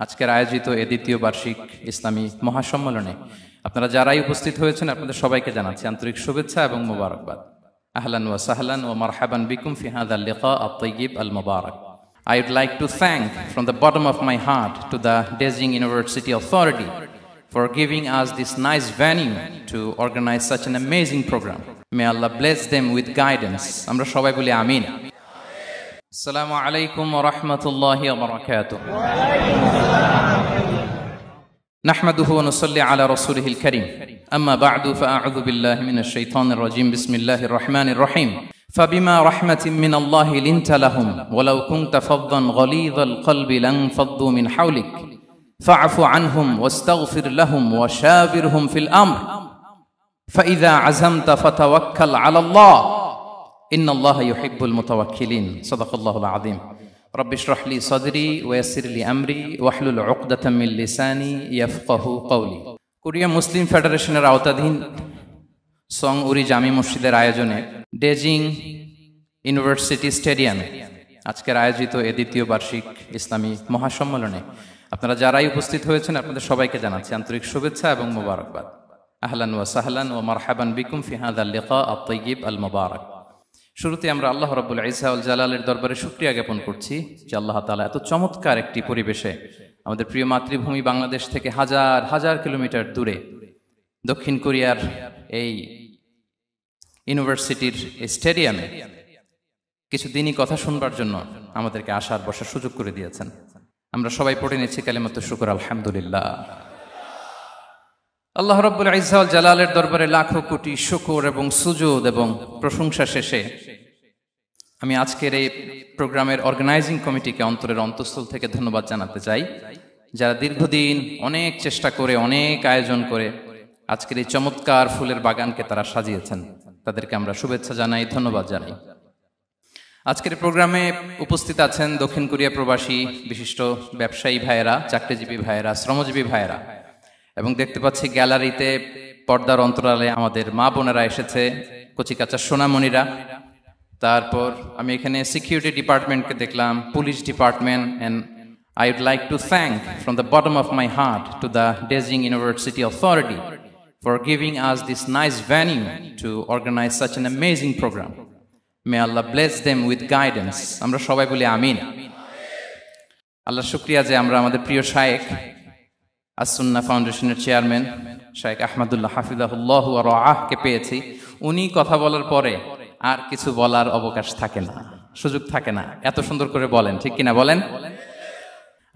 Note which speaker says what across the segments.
Speaker 1: আজকের আয়োজিত এ দ্বিতীয় বার্ষিক ইসলামী মহাসম্মেলনে আপনারা যারাই উপস্থিত হয়েছেন আপনাদের সবাইকে জানাচ্ছি আন্তরিক শুভেচ্ছা এবং মোবারকবাদ। আহলান ওয়া সাহলান ওয়া মারহাবান বিকুম ফি হাযাল লিকা আত-তাইয়্যিব আল-মুবারাক। I would like to thank from the bottom of my heart to the Beijing University Authority for giving us this nice venue to organize such an amazing program. May Allah bless them with guidance. Amra shobai boli amin. Assalamu alaikum wa rahmatullahi wa barakatuh. نحمده ونصلي على رسوله الكريم أما بعد فأعوذ بالله من الشيطان الرجيم بسم الله الرحمن الرحيم فبما رحمة من الله لنت لهم ولو كنت فظا غليظ القلب لانفضوا من حولك فاعف عنهم واستغفر لهم وشاورهم في الأمر فإذا عزمت فتوكل على الله إن الله يحب المتوكلين صدق الله العظيم رب اشرح لي صدري ويسر لي أمري واحلل عقدة من لساني يفقه قولي Korea মুসলিম ফেডারেশনের আওতাধীন song উরি জামি মসজিদের আয়োজনে Beijing university স্টেডিয়ামে আজকের আয়োজিত এ দ্বিতীয় বার্ষিক ইসলামী মহাসম্মেলনে আপনারা যারাই উপস্থিত হয়েছেন আপনাদের সবাইকে জানাচ্ছি আন্তরিক শুভেচ্ছা এবং মোবারকবাদ। আহলান ওয়া সাহলান ওয়া মারহাবান বিকুম ফি হাযাল লিকা আত-তাইয়্যিব আল-মুবারাক। শুরুতে আমরা আল্লাহ রাব্বুল ইজ্জা ওয়াল জালালের দরবারে শুকরিয়া জ্ঞাপন করছি যে আল্লাহ তাআলা এত চমৎকার একটি পরিবেশে আমাদের প্রিয় মাতৃভূমি বাংলাদেশ থেকে হাজার হাজার কিলোমিটার দূরে দক্ষিণ কোরিয়ার এই ইউনিভার্সিটির স্টেডিয়ামে কিছু দিনই কথা শুনবার জন্য আমাদেরকে আসার বসার সুযোগ করে দিয়েছেন। আমরা সবাই পড়ে নিচ্ছি কালিমাতুশ শুকর আলহামদুলিল্লাহ। আল্লাহ রাব্বুল ইজ্জা ওয়াল জালালের দরবারে লাখো কোটি শুকর এবং সুজুদ এবং প্রশংসা শেষে আমি আজকের এই প্রোগ্রামের অর্গানাইজিং কমিটিকে অন্তরের অন্তঃস্থল থেকে ধন্যবাদ জানাতে চাই, যারা দীর্ঘদিন অনেক চেষ্টা করে অনেক আয়োজন করে আজকের এই চমৎকার ফুলের বাগানকে তারা সাজিয়েছেন। তাদেরকে আমরা শুভেচ্ছা জানাই, ধন্যবাদ জানাই। আজকের প্রোগ্রামে উপস্থিত আছেন দক্ষিণ কোরিয়া প্রবাসী বিশিষ্ট ব্যবসায়ী ভাইয়েরা, চাকরিজীবী ভাইয়েরা, শ্রমজীবী ভাইয়েরা, এবং দেখতে পাচ্ছি গ্যালারিতে পর্দার অন্তরালে আমাদের মা বোনেরা এসেছে, কচিকাচা সোনামণিরা। তারপর আমি এখানে সিকিউরিটি ডিপার্টমেন্টকে দেখলাম, police department, and I would like to thank from the bottom of my heart to the Beijing University Authority for giving us this nice venue to organize such an amazing program. May Allah bless them with guidance. Amra shobai boli amin. Allah shukriya je amra amader priyo shaykh as-Sunnah ফাউন্ডেশনের chairman শাইখ আহমদুল্লাহ হাফিজাহুল্লাহ ওয়া রাআহ কে পেয়েছি। উনি কথা বলার পরে আর কিছু বলার অবকাশ থাকে না, সুযোগ থাকে না, এত সুন্দর করে বলেন, ঠিক কিনা বলেন?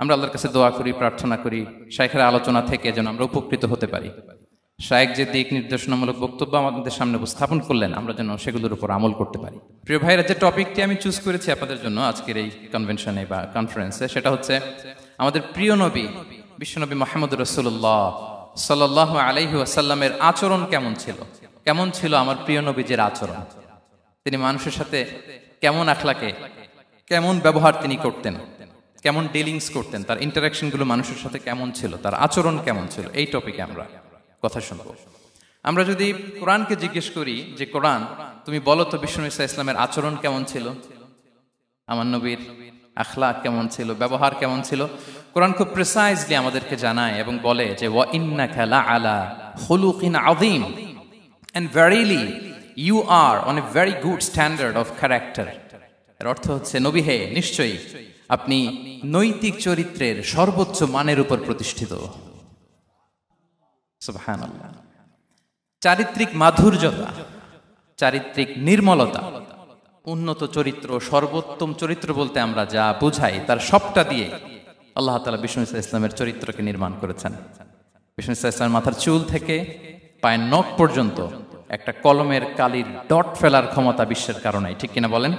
Speaker 1: আমরা আল্লাহর কাছে দোয়া করি, প্রার্থনা করি শাইখের আলোচনা থেকে যেন আমরা উপকৃত হতে পারি। শাইখ যে দিক নির্দেশনামূলক বক্তব্য আমাদের সামনে উপস্থাপন করলেন আমরা যেন সেগুলোর উপর আমল করতে পারি। প্রিয় ভাইরা, যে টপিকটি আমি চুজ করেছি আপনাদের জন্য আজকের এই কনভেনশনে বা কনফারেন্সে, সেটা হচ্ছে আমাদের প্রিয় নবী বিশ্বনবী মুহাম্মদুর রাসূলুল্লাহ সাল্লাল্লাহু আলাইহি ওয়াসাল্লামের আচরণ কেমন ছিল। কেমন ছিল আমার প্রিয় নবীজির আচরণ? তিনি মানুষের সাথে কেমন আখলাকে, কেমন ব্যবহার তিনি করতেন, কেমন ডিলিংস করতেন, তার ইন্টারাকশন গুলো মানুষের সাথে কেমন ছিল, তার আচরণ কেমন ছিল, এই টপিকে আমরা কথা শুনবো। আমরা যদি কোরআনকে জিজ্ঞেস করি যে কোরআন তুমি বলো তো বিশ্বনবী সাল্লাল্লাহু আলাইহি ওয়াসাল্লামের আচরণ কেমন ছিল, আমার নবীর আখলাক কেমন ছিল, ব্যবহার কেমন ছিল, কোরআন খুব প্রিসাইজলি আমাদেরকে জানায় এবং বলে যে ওয়া ইন্নাকা লাআলা খুলুকিন আযীম, and verily you are on a very good standard of character. এর অর্থ হচ্ছে নবী হে, নিশ্চয়ই আপনি নৈতিক চরিত্রের সর্বোচ্চ মানের উপর প্রতিষ্ঠিত। সুবহানাল্লাহ। চারিত্রিক মাধুর্যতা, চারিত্রিক নির্মলতা, উন্নত চরিত্র, সর্বোত্তম চরিত্র বলতে আমরা যা বুঝাই তার সবটা দিয়ে আল্লাহ তাআলা বিষ্ণু ইসলামের চরিত্রকে নির্মাণ করেছেন। বিষ্ণু ইসলামের মাথার চুল থেকে পায়ের নখ পর্যন্ত একটা কলমের কালির ডট ফেলার ক্ষমতা বিশ্বের কারণে, ঠিক কিনা বলেন?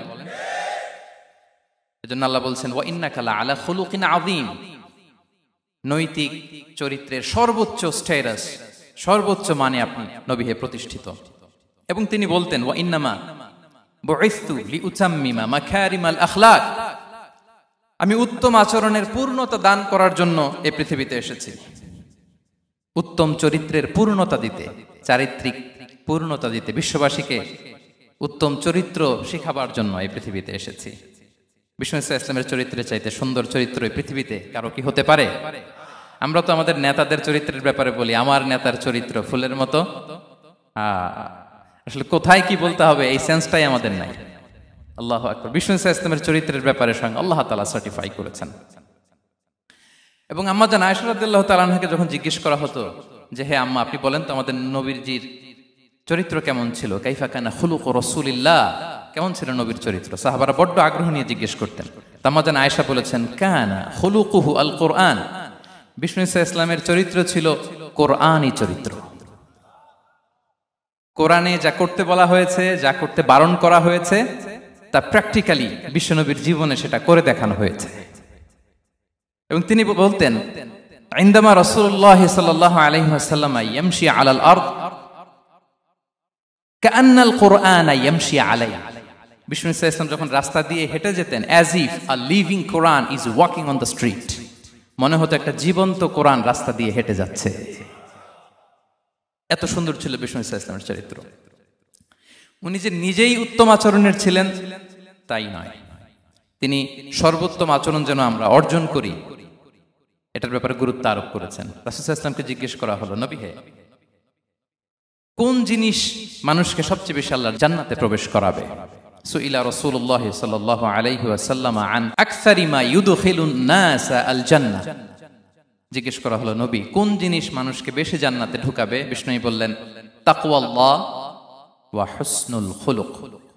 Speaker 1: এজন্য আল্লাহ বলছেন ওয়া ইন্নাকা লাআলা খুলুকিন আযীম, নৈতিক চরিত্রের সর্বোচ্চ স্ট্যাটাস, সর্বোচ্চ মানে আপনি নবী হে প্রতিষ্ঠিত। এবং তিনি বলতেন ওয়া ইন্নামা বুইসতু লিউতাম্মিমা মাকারিমাল আখলাক, আমি উত্তম আচরণের পূর্ণতা দান করার জন্য এই পৃথিবীতে এসেছি, উত্তম চরিত্রের পূর্ণতা দিতে, চারিত্রিক পূর্ণতা দিতে, বিশ্ববাসীকে উত্তম চরিত্র শেখাবার জন্য এই পৃথিবীতে এসেছি। বিষ্ণু ইসলামের চরিত্রের চাইতে সুন্দর চরিত্র এই পৃথিবীতে কারো কি হতে পারে? আমরা তো আমাদের নেতাদের চরিত্রের ব্যাপারে বলি, আমার নেতার চরিত্র ফুলের মতো। আসলে কোথায় কি বলতে হবে এই সেন্সটাই আমাদের নাই। আল্লাহু আকবার। বিষ্ণু ইসলামের চরিত্রের ব্যাপারে স্বয়ং আল্লাহ তাআলা সার্টিফাই করেছেন। এবং আম্মা জান আয়েশা রাদিয়াল্লাহু তাআলা আনহাকে যখন জিজ্ঞেস করা হতো যে হে আম্মা, আপনি বলেন তো আমাদের নবীজির চরিত্র কেমন ছিল, কাইফা কানা খুলুকু রাসূলিল্লাহ, কেমন ছিল নবীর চরিত্র, সাহাবারা বড্ড আগ্রহ নিয়ে জিজ্ঞেস করতেন। আম্মা জান আয়েশা বলেছেন কানা খুলুকুহু আল কোরআন, বিষ্ণু ইসলামের চরিত্র ছিল কোরআনই চরিত্র। কোরআনে যা করতে বলা হয়েছে, যা করতে বারণ করা হয়েছে, তা প্র্যাকটিক্যালি বিশ্বনবীর জীবনে সেটা করে দেখানো হয়েছে। এবং তিনি বলতেন ইনদামা রাসূলুল্লাহ সাল্লাল্লাহু আলাইহি ওয়াসাল্লাম ইয়ামশি আলাল আরদ কাআন্নাল কুরআন ইয়ামশি আলাইহি, বিষ্ণু ইসলাম যখন রাস্তা দিয়ে হেঁটে যেতেন as if a living Quran is walking on the street, মনে হতো একটা জীবন্ত কোরআন রাস্তা দিয়ে হেঁটে যাচ্ছে। এত সুন্দর ছিল বিষ্ণু ইসলামের চরিত্র। উনি যে নিজেই উত্তম আচরণের ছিলেন তাই নয়, তিনি সর্বোত্তম আচরণ যেন আমরা অর্জন করি এটার ব্যাপারে গুরুত্ব আরোপ করেছেন। রাসূল সাল্লাল্লাহু আলাইহি ওয়াসাল্লামকে জিজ্ঞেস করা হলো, নবী হে, কোন জিনিস মানুষকে সবচেয়ে বেশি আল্লাহর জান্নাতে প্রবেশ করাবে? সুইলা রাসূলুল্লাহ সাল্লাল্লাহু আলাইহি ওয়াসাল্লাম আন আকসারি মা ইউদখিলুন নাস আল জান্নাহ, জিজ্ঞেস করা হলো নবী কোন জিনিস মানুষকে বেশি জান্নাতে ঢুকাবে? বিষ্ণু বললেন তাকওয়াল্লাহ ওয়া হুসনুল খুলুক,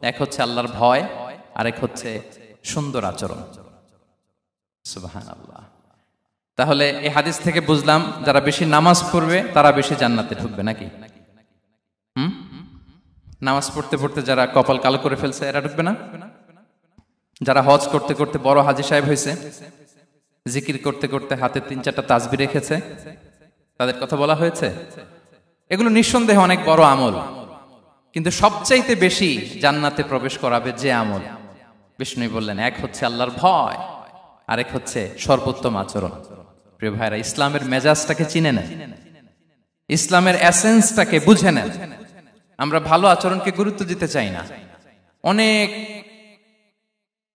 Speaker 1: এক হচ্ছে আল্লাহর ভয়, আরেক হচ্ছে সুন্দর আচরণ। সুবহানাল্লাহ। তাহলে এই হাদিস থেকে বুঝলাম যারা বেশি নামাজ পড়বে তারা বেশি জান্নাতে ঢুকবে নাকি? নামাজ পড়তে পড়তে যারা কপাল কালো করে ফেলছে এরা ঢুকবে না? যারা হজ করতে করতে বড় হাজী সাহেব হয়েছে, জিকির করতে করতে হাতে 3-4টা তাসবিহ রেখেছে, তাদের কথা বলা হয়েছে। এগুলো নিঃসন্দেহে অনেক বড় আমল, কিন্তু সবচাইতে বেশি জান্নাতে প্রবেশ করাবে যে আমল, বিষ্ণু বললেন এক হচ্ছে আল্লাহর ভয়, আরেক হচ্ছে সর্বোত্তম আচরণ। প্রিয় ভাইরা, ইসলামের মেজাজটাকে চিনে নেন, ইসলামের এসেন্সটাকে বুঝে নেন। আমরা ভালো আচরণকে গুরুত্ব দিতে চাই না। অনেক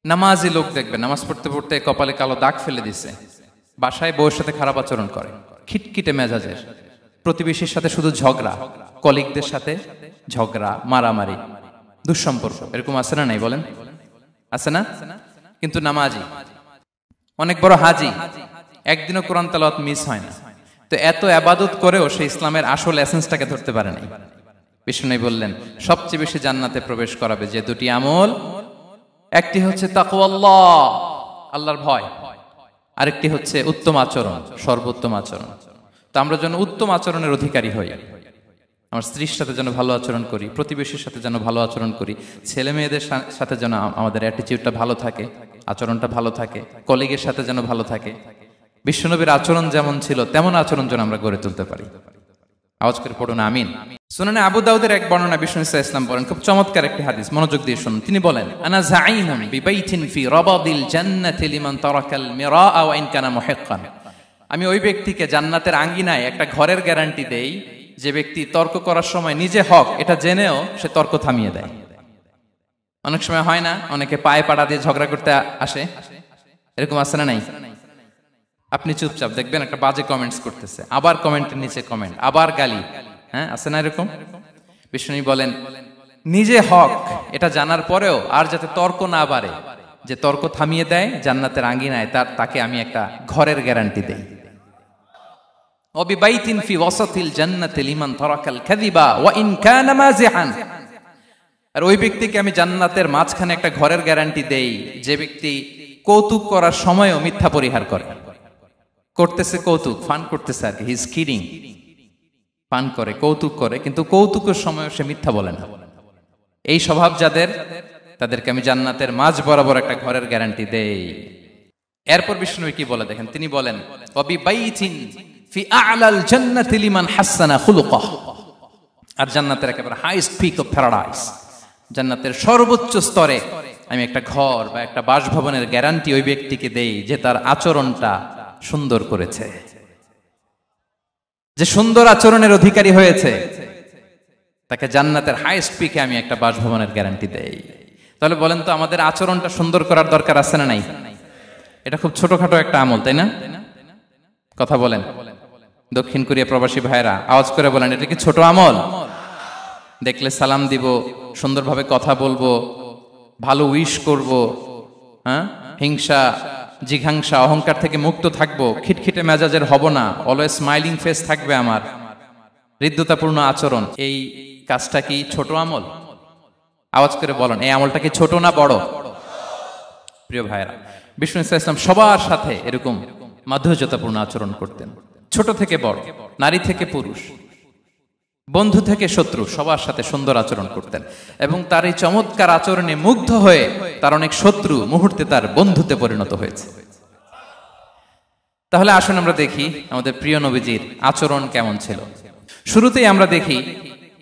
Speaker 1: নামাজি লোক দেখবে নামাজ পড়তে পড়তে কপালে কালো দাগ ফেলে দিছে, বাসায় বউয়ের সাথে খারাপ আচরণ করে, খিটখিটে মেজাজের, প্রতিবেশীর সাথে শুধু ঝগড়া, কলিগদের সাথে ঝগড়া, মারামারি, দুঃসম্পর্ক, এরকম আছে না নাই বলেন? আছে না? কিন্তু নামাজি, অনেক বড় হাজি, একদিনও কোরআন তেলাওয়াত মিস হয় না, তো এত ইবাদত করেও সে ইসলামের আসল এসেন্সটাকে ধরতে পারে নাই। বিষ্ণু বললেন সবচেয়ে বেশি জান্নাতে প্রবেশ করাবে যে দুটি আমল, একটি হচ্ছে তাকওয়াল্লাহ, আল্লাহর ভয়, আরেকটি হচ্ছে উত্তম আচরণ, সর্বোত্তম আচরণ। তো আমরা যেন উত্তম আচরণের অধিকারী হই, আমার স্ত্রীর সাথে যেন ভালো আচরণ করি, প্রতিবেশীর সাথে যেন ভালো আচরণ করি, ছেলে মেয়েদের সাথে যেন আমাদের অ্যাটিটিউডটা ভালো থাকে, আচরণটা ভালো থাকে, কলিগের সাথে যেন ভালো থাকে। বিশ্বনবীর আচরণ যেমন ছিল তেমন আচরণ যেন আমরা গড়ে তুলতে পারি। আওয়াজ করে পড়ুন আমিন। সুনানে আবু দাউদের এক বর্ণনা বিষ্ণু ইসলাম বলেন, খুব চমৎকার একটি হাদিস, মনোযোগ দিয়ে শুনুন। তিনি বলেন আনা যাঈমুন বিবাইতিন ফি রাবাদিল জান্নাতি লিমান তারাকাল মিরাআ ওয়া ইন কানা মুহিক্কান, আমি ওই ব্যক্তিকে জান্নাতের আঙ্গিনায় একটা ঘরের গ্যারান্টি দেই যে ব্যক্তি তর্ক করার সময় নিজে হক এটা জেনেও সে তর্ক থামিয়ে দেয়। অনেক সময় হয় না, অনেকে পায়ে পাড়া দিয়ে ঝগড়া করতে আসে, এরকম আছে না নাই? আপনি চুপচাপ দেখবেন একটা বাজে কমেন্টস করতেছে, আবার কমেন্টের নিচে কমেন্ট, আবার গালি, হ্যাঁ আছে না এরকম? বিষ্ণু বলেন নিজে হক এটা জানার পরেও আর যাতে তর্ক না বাড়ে, যে তর্ক থামিয়ে দেয় জান্নাতের আঙ্গিনায়, তাকে আমি একটা ঘরের গ্যারান্টি দেই। ওয়াবিবাইতিন ফি ওয়াসাতিল জান্নাতি লিমান তারাকাল কাযিবা ওয়া ইন কানা মাযিহান, আর ওই ব্যক্তিকে আমি জান্নাতের মাঝখানে একটা ঘরের গ্যারান্টি দেই যে ব্যক্তি কৌতুক করার সময়ও মিথ্যা পরিহার করে। করতেছে কৌতুক, ফান করতেছে আর কি, হি ইজ কিডিং, ফান করে, কৌতুক করে, কিন্তু কৌতুকের সময় সে মিথ্যা বলে না। এই স্বভাব যাদের, তাদেরকে আমি জান্নাতের মাঝ বরাবর একটা ঘরের গ্যারান্টি দেই। এরপর বিষ্ণু কি বলে দেখেন, তিনি বলেন ওয়াবিবাইতিন ফি আ'লাল জান্নাতি লিমান হাসানা খুলুকাহ, আর জান্নাতের একেবারে হাইস্ট পিক অফ প্যারাডাইস, জান্নাতের সর্বোচ্চ স্তরে আমি একটা ঘর বা একটা বাসভবনের গ্যারান্টি ওই ব্যক্তিকে দেই যে তার আচরণটা সুন্দর করেছে, যে সুন্দর আচরণের অধিকারী হয়েছে, তাকে জান্নাতের হাইস্ট পিকে আমি একটা বাসভবনের গ্যারান্টি দেই। তাহলে বলেন তো আমাদের আচরণটা সুন্দর করার দরকার আছে না নাই? এটা খুব ছোটখাটো একটা আমল, তাই না? কথা বলেন। দক্ষিণ কোরিয়া প্রবাসী ভাইরা আওয়াজ করে বলেন, এটা কি ছোট আমল? দেখলে সালাম দিব, সুন্দরভাবে কথা বলবো, ভালো উইশ করব, হ্যাঁ, হিংসা জিঘাংসা অহংকার থেকে মুক্ত থাকবো, খিটখিটে মেজাজের হব না, অলওয়েজ স্মাইলিং ফেস থাকবে আমার, হৃদ্যতাপূর্ণ আচরণ। এই কাজটা কি ছোট আমল? আওয়াজ করে বলেন, এই আমলটা কি ছোট না বড়? প্রিয় ভাইরা, বিষ্ণু ইসলাম সবার সাথে এরকম মাধুর্যতাপূর্ণ আচরণ করতেন, ছোট থেকে বড়, নারী থেকে পুরুষ, বন্ধু থেকে শত্রু, সবার সাথে সুন্দর আচরণ করতেন। এবং তার এই চমৎকার আচরণে মুগ্ধ হয়ে তার অনেক শত্রু মুহূর্তে তার বন্ধুতে পরিণত হয়েছে। তাহলে আসুন আমরা দেখি আমাদের প্রিয় নবীজির আচরণ কেমন ছিল। শুরুতেই আমরা দেখি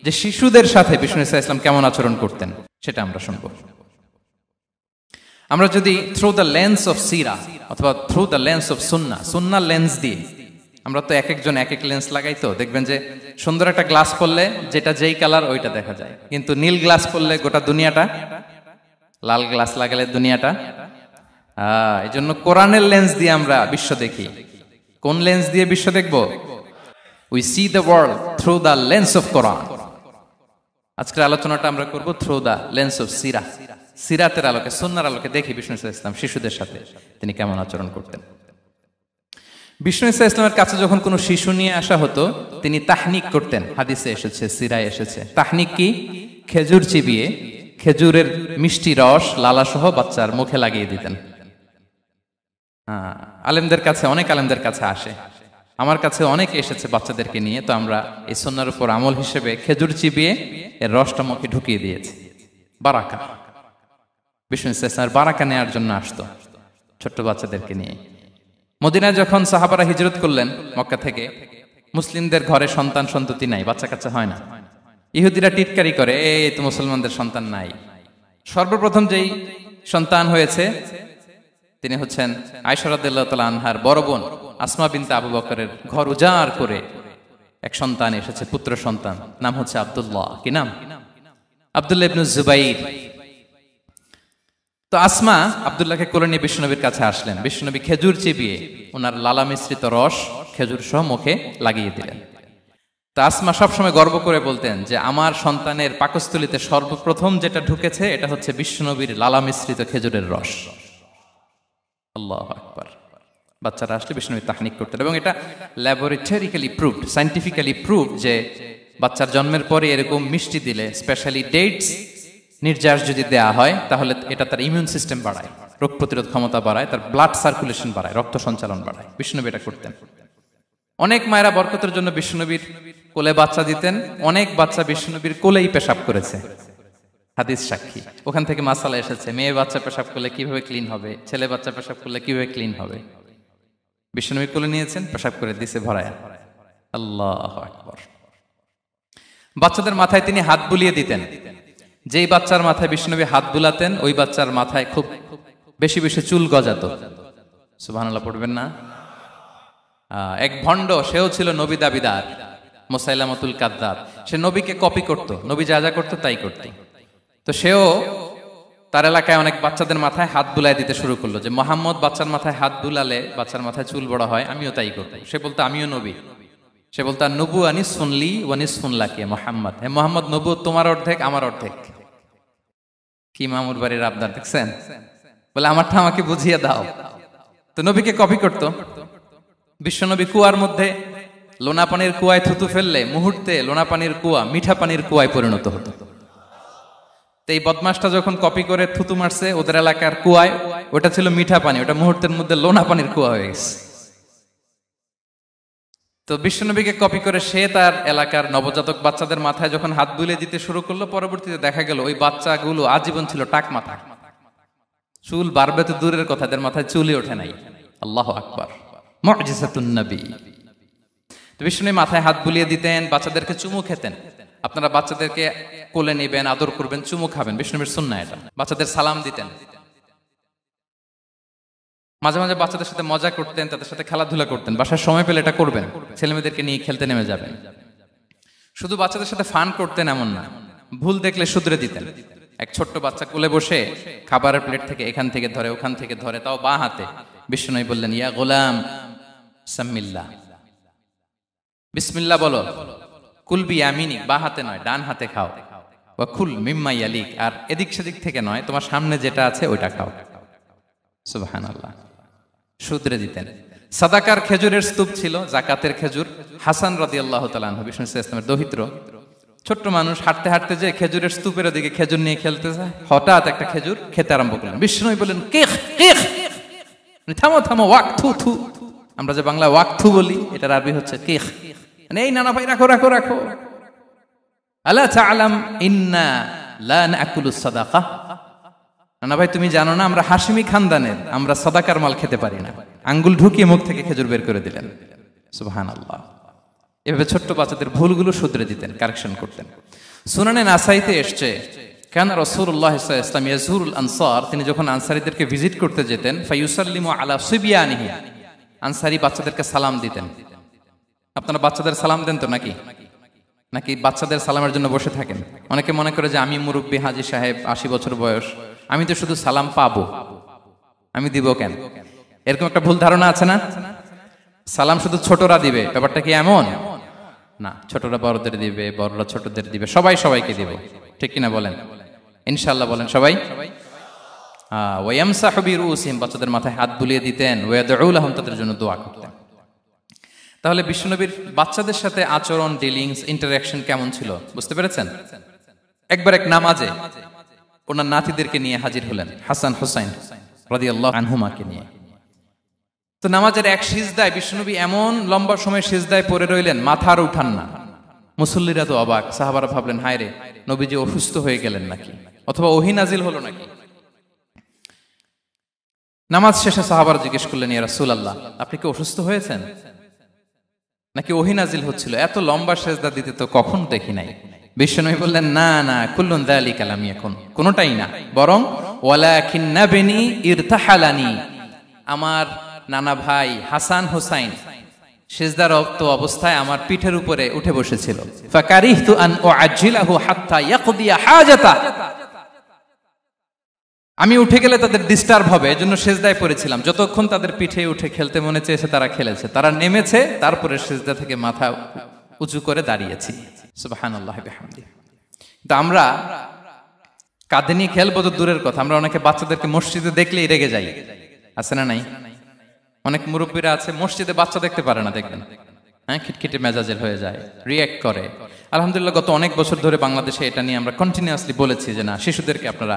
Speaker 1: যে শিশুদের সাথে বিষ্ণু ইসলাম কেমন আচরণ করতেন, সেটা আমরা শুনবো। আমরা যদি থ্রু দ্য লেন্স অফ সিরা অথবা through the lens of Sunnah lens দিয়ে, আমরা তো এক একজন এক এক লেন্স লাগাই, তো দেখবেন যে সুন্দর একটা গ্লাস পরলে যেটা যেই কালার ওইটা দেখা যায়, কিন্তু নীল গ্লাস পরলে গোটা দুনিয়াটা, লাল গ্লাস লাগালে দুনিয়াটা। এই জন্য কোরআনের লেন্স দিয়ে আমরা বিশ্ব দেখি। কোন লেন্স দিয়ে বিশ্ব দেখব? We see the world through the lens of Quran. আজকের আলোচনাটা আমরা করব থ্রু দ্য লেন্স অফ সিরা, সিরাতের আলোকে, সুন্নাহর আলোকে দেখি বিষ্ণু ইসলাম শিশুদের সাথে তিনি কেমন আচরণ করতেন। বিষ্ণু ইসলামের কাছে যখন কোনো শিশু নিয়ে আসা হতো, তিনি তাহনিক করতেন। হাদিসে এসেছে, সিরায় এসেছে। তাহনিক কি? খেজুর চিবিয়ে খেজুরের মিষ্টি রস লালাসহ বাচ্চার মুখে লাগিয়ে দিতেন। আলেমদের কাছে, অনেক আলেমদের কাছে আসে, আমার কাছে অনেকে এসেছে বাচ্চাদেরকে নিয়ে, তো আমরা এই সুন্নাহর উপর আমল হিসেবে খেজুর চিবিয়ে এর রসটা মুখে ঢুকিয়ে দিয়েছি। বারাকা, বিষ্ণু ইসলামের বারাকা নেওয়ার জন্য আসতো ছোট্ট বাচ্চাদেরকে নিয়ে। মদিনায় যখন সাহাবারা হিজরত করলেন মক্কা থেকে, মুসলিমদের ঘরে সন্তান সন্ততি নাই, বাচ্চা কাচ্চা হয় না। ইহুদিরা টিটকারি করে, এই তো মুসলমানদের সন্তান নাই। সর্বপ্রথম যেই সন্তান হয়েছে তিনি হচ্ছেন আয়েশা রাদিয়াল্লাহু তাআলা আনহার বড় বোন আসমা বিনতে আবু বকরের ঘর উজাড় করে এক সন্তান এসেছে, পুত্র সন্তান, নাম হচ্ছে আব্দুল্লাহ। কি নাম? আব্দুল্লাহ ইবনে জুবাইর। তো আসমা আব্দুল্লাহকে কোলে নিয়ে বিষ্ণুনবীর কাছে আসলেন। বিষ্ণুনবী খেজুর চিবিয়ে ওনার লালা মিশ্রিত রস খেজুর সহ মুখে লাগিয়ে দিলেন। তা আসমা সবসময় গর্ব করে বলতেন যে আমার সন্তানের পাকস্থলীতে সর্বপ্রথম যেটা ঢুকেছে এটা হচ্ছে বিষ্ণুনবীর লালা মিশ্রিত খেজুরের রস। আল্লাহু আকবার। বাচ্চারা আসলে বিষ্ণুনবী তাহনিক করতেন, এবং এটা ল্যাবরেটরিক্যালি প্রুভড, সায়েন্টিফিক্যালি প্রুভড যে বাচ্চার জন্মের পরে এরকম মিষ্টি দিলে, স্পেশালি ডেটস নির্যাস যদি দেয়া হয়, তাহলে এটা তার ইমিউন সিস্টেম বাড়ায়, রোগ প্রতিরোধ ক্ষমতা বাড়ায়, তার ব্লাড সার্কুলেশন বাড়ায়, রক্ত সঞ্চালন বাড়ায়। বিষ্ণুনবী এটা করতেন। অনেক মায়েরা বরকতের জন্য বিষ্ণুনবীর কোলে বাচ্চা দিতেন। অনেক বাচ্চা বিষ্ণুনবীর কোলেই পেশাব করেছে, হাদিস সাক্ষী। ওখান থেকে মাসালা এসেছে, মেয়ে বাচ্চা পেশাব করলে কিভাবে ক্লিন হবে, ছেলে বাচ্চা পেশাব করলে কিভাবে ক্লিন হবে। বিষ্ণুনবী কোলে নিয়েছেন, পেশাব করে দিছে ভরায়া। আল্লাহু আকবার। বাচ্চাদের মাথায় তিনি হাত বুলিয়ে দিতেন। যেই বাচ্চার মাথায় বিষ্ণুনবী হাত বুলাতেন, ওই বাচ্চার মাথায় খুব বেশি বেশি চুল গজাতো। সুবহানাল্লাহ পড়বেন না? এক ভণ্ড, সেও ছিল নবী দাবিদার, মুসাইলামাতুল কাযযাব। সে নবীকে কপি করত, নবী যা যা করতো তাই করত। তো সেও তার এলাকায় অনেক বাচ্চাদের মাথায় হাত বুলাই দিতে শুরু করলো, যে মোহাম্মদ বাচ্চার মাথায় হাত বুলালে বাচ্চার মাথায় চুল বড় হয়, আমিও তাই করবো। সে বলতো আমিও নবী। সে বলতো নবু আনিস শুনলি ওয়ানিস শুনলাকে মোহাম্মদ, হে মোহাম্মদ, নবু তোমার অর্ধেক আমার অর্ধেক। কি মামুর বাড়ির আবদার দেখছেন? বলে আমারটা আমাকে বুঝিয়ে দাও। তো নবীকে কপি করতো। বিশ্বনবী কুয়ার মধ্যে লোনা পানির কুয়ায় থুতু ফেললে মুহূর্তে লোনা পানির কুয়া মিঠা পানির কুয়ায় পরিণত হতো। তো এই বদমাসটা যখন কপি করে থুতু মারছে ওদের এলাকার কুয়ায়, ওটা ছিল মিঠা পানি, ওটা মুহূর্তের মধ্যে লোনা পানির কুয়া হয়ে গেছে। তো বিশ্বনবীকে কপি করে সে তার এলাকার নবজাতক বাচ্চাদের মাথায় যখন হাত বুলিয়ে দিতে শুরু করলো, পরবর্তীতে দেখা গেল ওই বাচ্চাগুলো আজীবন ছিল টাক মাথা। চুল বাড়বে তো দূরের কথা, এদের মাথায় চুলই ওঠে নাই। আল্লাহু আকবার, মুজিজাতুন নবী। তো বিষ্ণুনবী মাথায় হাত বুলিয়ে দিতেন, বাচ্চাদেরকে চুমু খেতেন। আপনারা বাচ্চাদেরকে কোলে নেবেন, আদর করবেন, চুমু খাবেন, বিষ্ণুনবীর সুন্নাহ এটা। বাচ্চাদের সালাম দিতেন। মাঝে মাঝে বাচ্চাদের সাথে মজা করতেন, তাদের সাথে খেলাধুলা করতেন। বাসার সময় পেলে এটা করবেন, ছেলেমেয়েদেরকে নিয়ে খেলতে নেমে যাবেন। শুধু বাচ্চাদের সাথে ফান করতেন এমন না, ভুল দেখলে শুধরে দিতেন। এক ছোট্ট বাচ্চা কোলে বসে খাবারের প্লেট থেকে এখান থেকে ধরে ওখান থেকে ধরে, তাও বাঁ হাতে। বিশ্বনবী বললেন, ইয়া গোলাম সাম্মিল্লাহ, বিসমিল্লাহ বলো। কুল বিয়ামিনি, বাঁ হাতে নয় ডান হাতে খাও। ওয়া কুল মিম্মা ইয়ালিক, আর এদিক সেদিক থেকে নয়, তোমার সামনে যেটা আছে ওইটা খাও। সুবহানাল্লাহ। শুধরে দিতেন। সাদাকার খেজুরের স্তূপ ছিল, জাকাতের খেজুর। হাসান রাদিয়াল্লাহু তাআলা আনহু, বিষ্ণু ইসলামের দৌহিত্র, ছোট্ট মানুষ, হাঁটতে হাঁটতে যে খেজুরের স্তূপের ওদিকে খেজুর নিয়ে খেলতে যায়, হঠাৎ একটা খেজুর খেতে আরম্ভ করলেন। বিষ্ণু বললেন, কেখ কেখ, থামো থামো, ওয়াক থু থু। আমরা যে বাংলা ওয়াক থু বলি, এটার আরবি হচ্ছে কেখ। এই নানা ভাই, রাখো রাখো রাখো। আলা তাআলাম ইন্না লা নাকুলুস সাদাকা, নানা ভাই তুমি জানো না আমরা হাশিমি খানদানের, আমরা সাদাকার মাল খেতে পারি না। আঙ্গুল ঢুকিয়ে মুখ থেকে খেজুর বের করে দিলেন। সুবহানাল্লাহ। এভাবে ছোট্ট বাচ্চাদের ভুলগুলো শুধরে দিতেন, কারেকশন করতেন। সুনানে নাসাইতে এসছে, কেন রাসূলুল্লাহ সাল্লাল্লাহু আলাইহি ওয়াসাল্লাম ইয়াজুরুল আনসার, তিনি যখন আনসারীদেরকে ভিজিট করতে যেতেন, ফায়ুসাল্লিমু আলা সিবিয়ানিহি, আনসারী বাচ্চাদেরকে সালাম দিতেন। আপনারা বাচ্চাদের সালাম দেন তো নাকি? নাকি বাচ্চাদের সালামের জন্য বসে থাকেন? অনেকে মনে করে যে আমি মুরব্বী হাজী সাহেব, 80 বছর বয়স, আমি তো শুধু সালাম পাবো, আমি দিব কেন? এরকম একটা ভুল ধারণা আছে না? সালাম শুধু ছোটরা দিবে, ব্যাপারটা কি এমন না? ছোটরা বড়দের দিবে, বড়রা ছোটদের দিবে, সবাই সবাইকে দিবে, ঠিক কিনা বলেন? ইনশাআল্লাহ বলেন সবাই। ওয়ায়ামসাহু বিরুসিহিম, বাচ্চাদের মাথায় হাত বুলিয়ে দিতেন। ওয়ায়াদউ লাহুম, তাদের জন্য দোয়া করতেন। তাহলে বিশ্বনবীর বাচ্চাদের সাথে আচরণ, ডিলিংস, ইন্টারঅ্যাকশন কেমন ছিল বুঝতে পেরেছেন? একবার এক নামাজে ওনার নাতিদেরকে নিয়ে হাজির হলেন, হাসান হুসাইন রাদিয়াল্লাহু আনহুমাকে নিয়ে। তো নামাজের এক সিজদায় বিশ্বনবী এমন লম্বা সময় সিজদায় পড়ে রইলেন, মাথা আর উঠান না। মুসল্লিরা তো অবাক, সাহাবারা ভাবলেন, হায় রে, নবীজি অসুস্থ হয়ে গেলেন নাকি, অথবা ওহী নাজিল হলো নাকি। নামাজ শেষে সাহাবারা জিজ্ঞেস করলেন, ইয়া রাসূলুল্লাহ, আপনি কি অসুস্থ হয়েছেন নাকি ওহী নাজিল হচ্ছিল? এত লম্বা সিজদা দিতে তো কখন দেখি নাই। বিশ্বনবী বললেন, না না, কুল্লুন যালিকা লাম ইয়াকুন, কোনটাই না, বরং ওয়ালাকিন নাবনি ইরতাহালানি, আমার নানা ভাই হাসান হুসাইন সিজদারত অবস্থায় আমার পিঠের উপরে উঠে বসেছিল। ফাকারিহতু আন উআজ্জিলাহু হাত্তা ইয়াকদিয়া হাজাতা, আমি উঠে গেলে তাদের ডিস্টার্ব হবে, এজন্য সিজদায় পড়েছিলাম। যতক্ষণ তাদের পিঠে উঠে খেলতে মনে চেয়েছে তারা খেলেছে, তারা নেমেছে, তারপরে সিজদা থেকে মাথা উঁচু করে দাঁড়িয়েছি। সুবহানাল্লাহ বিহামদিহি। তো আমরা কাঁধে নিয়ে খেলবো তো দূরের কথা, আমরা অনেকে বাচ্চাদেরকে মসজিদে দেখলেই রেগে যাই, আছে না নাই? অনেক মুরব্বীরা আছে মসজিদে বাচ্চা দেখতে পারে না, দেখবেন, হ্যাঁ, খিটখিটে মেজাজের হয়ে যায়, রিয়্যাক্ট করে। আলহামদুলিল্লাহ গত অনেক বছর ধরে বাংলাদেশে এটা নিয়ে আমরা কন্টিনিউয়াসলি বলেছি যে না, শিশুদেরকে আপনারা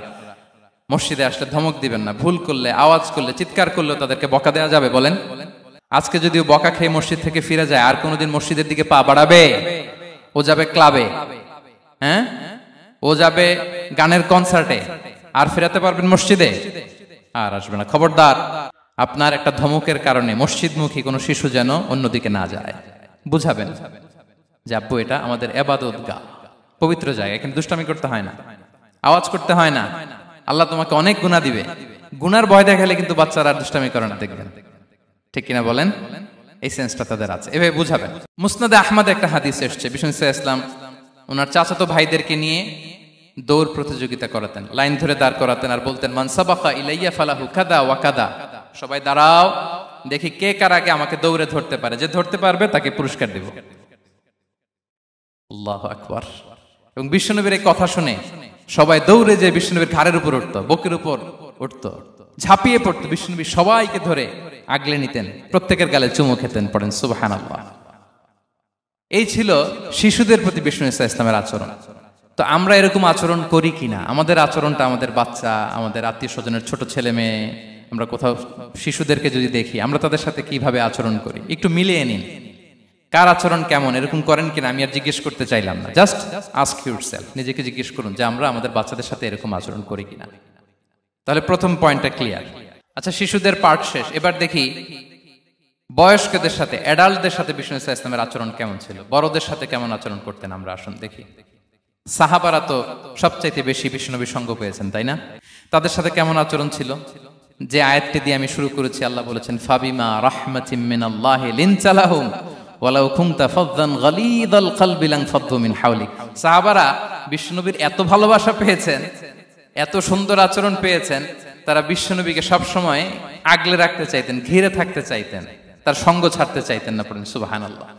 Speaker 1: মসজিদে আসলে ধমক দিবেন না, ভুল করলে, আওয়াজ করলে, চিৎকার করলে তাদেরকে বকা দেওয়া যাবে? বলেন। আজকে যদিও বকা খেয়ে মসজিদ থেকে ফিরে যায়, আর কোনোদিন মসজিদের দিকে পা বাড়াবে? ও যাবে ক্লাবে, হ্যাঁ, ও যাবে গানের কনসার্টে, আর ফেরাতে পারবেন মসজিদে? আর আসবে না। খবরদার, আপনার একটা ধমকের কারণে মসজিদমুখী কোনো শিশু যেন অন্যদিকে না যায়। বুঝাবেন যে আব্বু, এটা আমাদের ইবাদত গাহ, পবিত্র জায়গা, এখানে দুষ্টামি করতে হয় না, আওয়াজ করতে হয় না, আল্লাহ তোমাকে অনেক গুনাহ দিবে। গুনার ভয় দেখালে কিন্তু বাচ্চারা আর দুষ্টামি করে না, দেখবেন, ঠিক কিনা বলেন? এই সেন্সটা তাদের আছে, এভাবে বুঝাবেন। মুসনাদে আহমদ একটা হাদিস এসছে, বিষ্ণু ইসলাম ওনার চাচাতো ভাইদেরকে নিয়ে দৌড় প্রতিযোগিতা করাতেন, লাইন ধরে দাঁড় করাতেন, আর বলতেন, মান সাবাকা ইলাইয়া ফালাহু কাদা ওয়া কাদা, সবাই দাঁড়াও, দেখি কে কার আগে আমাকে দৌড়ে ধরতে পারে, যে ধরতে পারবে তাকে পুরস্কার দেব। আল্লাহু আকবার। এবং বিশ্বনবীর এই কথা শুনে সবাই দৌড়ে যে বিশ্বনবীর ঘাড়ের উপর উঠতো, বুকের উপর উঠতো, ঝাঁপিয়ে পড়তো, বিশ্বনবী সবাইকে ধরে আগলে নিতেন, প্রত্যেকের গালে চুমু খেতেন। পড়েন সুবহানাল্লাহ। এই ছিল শিশুদের প্রতি বিষ্ণু ইসলামের আচরণ। তো আমরা এরকম আচরণ করি কিনা? আমাদের আচরণটা আমাদের বাচ্চা, আমাদের আত্মীয় স্বজনের ছোট ছেলে মেয়ে, আমরা কোথাও শিশুদেরকে যদি দেখি, আমরা তাদের সাথে কিভাবে আচরণ করি, একটু মিলিয়ে নিন কার আচরণ কেমন। এরকম করেন কিনা আমি আর জিজ্ঞেস করতে চাইলাম না, জাস্ট আস্ক ইউরসেলফ, নিজেকে জিজ্ঞেস করুন যে আমরা আমাদের বাচ্চাদের সাথে এরকম আচরণ করি কিনা। তাহলে প্রথম পয়েন্টটা ক্লিয়ার। আচ্ছা, শিশুদের পার্ট শেষ, এবার দেখি বয়স্কদের সাথে, অ্যাডাল্টদের সাথে বিষ্ণু ইসলামের আচরণ কেমন ছিল, বড়দের সাথে কেমন আচরণ করতেন আমরা। আসুন দেখি। সাহাবারা তো সবচাইতে বেশি বিষ্ণুনবীর সঙ্গ পেয়েছেন, তাই না? তাদের সাথে কেমন আচরণ ছিল? যে আয়াতটি দিয়ে আমি শুরু করেছি, আল্লাহ বলেছেন, ফাবিমা রাহমাতিম মিনাল্লাহি লিনতা লাহুম ওয়ালাউ কুনতা ফাযযান গালিযাল কলবি লানফাদ্দু মিন হাওলিক। সাহাবারা বিষ্ণুনবীর এত ভালোবাসা পেয়েছেন এত সুন্দর আচরণ পেয়েছেন, তারা বিশ্বনবীকে সবসময় আগলে রাখতে চাইতেন, ঘিরে থাকতে চাইতেন, তার সঙ্গ ছাড়তে চাইতেন না। পড়েন সুবহানাল্লাহ।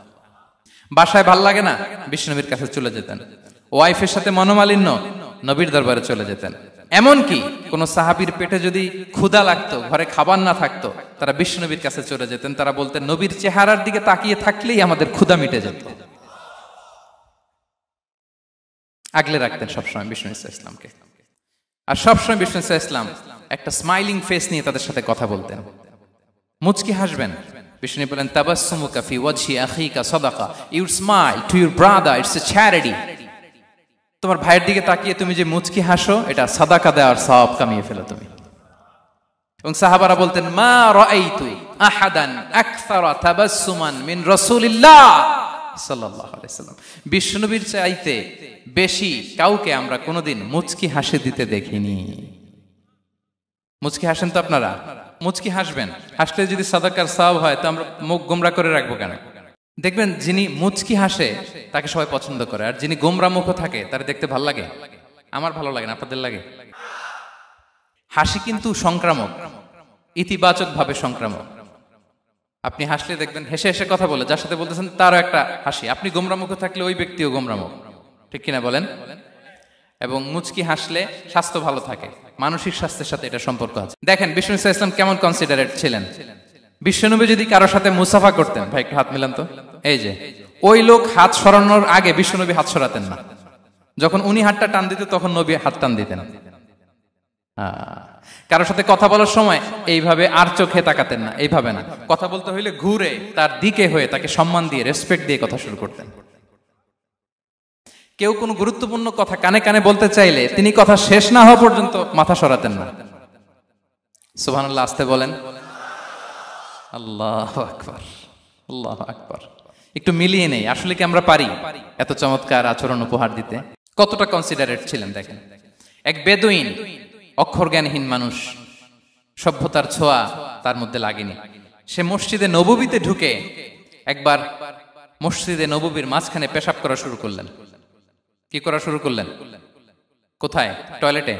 Speaker 1: বাসায় ভাল লাগে না, বিশ্বনবীর কাছে চলে যেতেন। ওয়াইফের সাথে মনোমালিন্য, নবীর দরবারে চলে যেতেন। এমনকি কোন সাহাবীর পেটে যদি ক্ষুধা লাগতো, ঘরে খাবার না থাকতো, তারা বিশ্বনবীর কাছে চলে যেতেন। তারা বলতেন, নবীর চেহারার দিকে তাকিয়ে থাকলেই আমাদের ক্ষুধা মিটে যেত। আগলে রাখতেন সবসময় বিষ্ণু ইসলামকে। আর সবসময় বিষ্ণু ইসলাম একটা স্মাইলিং ফেস নিয়ে তাদের সাথে কথা বলতেন, মুচকি হাসবেন। বিষ্ণু বলেন, তাবাসসুমুকা ফি ওয়াজহি আখিকা সাদাকা, you smile to your brother, it's a charity. তোমার ভাইয়ের দিকে তাকিয়ে তুমি যে মুচকি হাসো, এটা সাদাকা দেওয়ার সওয়াব কামিয়ে ফেলো তুমি। এবং সাহাবারা বলতেন, মা রাআইতু আহাদান আকসারা তাবাসসুমান মিন রাসূলিল্লাহ সাল্লাল্লাহু আলাইহি ওয়াসাল্লাম। বিশ্বনবীর চাইতে বেশি কাউকে আমরা কোনোদিন মুচকি হাসি দিতে দেখিনি। মুচকি হাসেন তো আপনারা? মুচকি হাসবেন। হাসলে যদি সাদাকার সওয়াব হয়, তো আমরা মুখ গোমরা করে রাখবো কেন? দেখবেন, যিনি মুচকি হাসে তাকে সবাই পছন্দ করে, আর যিনি গোমরা মুখ থাকে তার দেখতে ভালো লাগে। আমার ভালো লাগে না, আপনাদের লাগে? হাসি কিন্তু সংক্রামক, ইতিবাচক ভাবে সংক্রামক। আপনি হাসলে দেখবেন হেসে হেসে কথা বলে, যার সাথে বলতেছেন তারও একটা হাসি। আপনি গোমরা মুখ থাকলে ওই ব্যক্তিও গোমরা মুখ, ঠিক কিনা বলেন? এবং মুচকি হাসলে স্বাস্থ্য ভালো থাকে, মানসিক স্বাস্থ্যের সাথে এটা সম্পর্ক আছে। দেখেন বিষ্ণু ইসলাম কেমন কনসিডারেট ছিলেন। বিশ্বনবী যদি কারোর সাথে মুসাফা করতেন, ভাই একটু হাত মিলান তো, এই যে ওই লোক হাত সরানোর আগে বিশ্বনবী হাত সরাতেন না। যখন উনি হাতটা টান দিতেন, তখন নবী হাত টান দিতেন। কারোর সাথে কথা বলার সময় এইভাবে আর চোখে তাকাতেন না, এইভাবে না। কথা বলতে হইলে ঘুরে তার দিকে হয়ে তাকে সম্মান দিয়ে, রেসপেক্ট দিয়ে কথা শুরু করতেন। কেউ কোনো গুরুত্বপূর্ণ কথা কানে কানে বলতে চাইলে তিনি কথা শেষ না হওয়া পর্যন্ত মাথা সরাতেন না। সুবহানাল্লাহ, আস্তে বলেন। আল্লাহু আকবার, আল্লাহু আকবার। একটু মিলিয়ে নেই, আসলে কি আমরা পারি এত চমৎকার আচরণ উপহার দিতে? কতটা কনসিডারেট ছিলেন দেখেন। এক বেদুইন, অক্ষর জ্ঞানহীন মানুষ, সভ্যতার ছোঁয়া তার মধ্যে লাগেনি। সে মসজিদে নববীতে ঢুকে একবার মসজিদে নববীর মাঝখানে পেশাব করা শুরু করলেন। কি করা শুরু করলেন? কোথায়? টয়লেটে?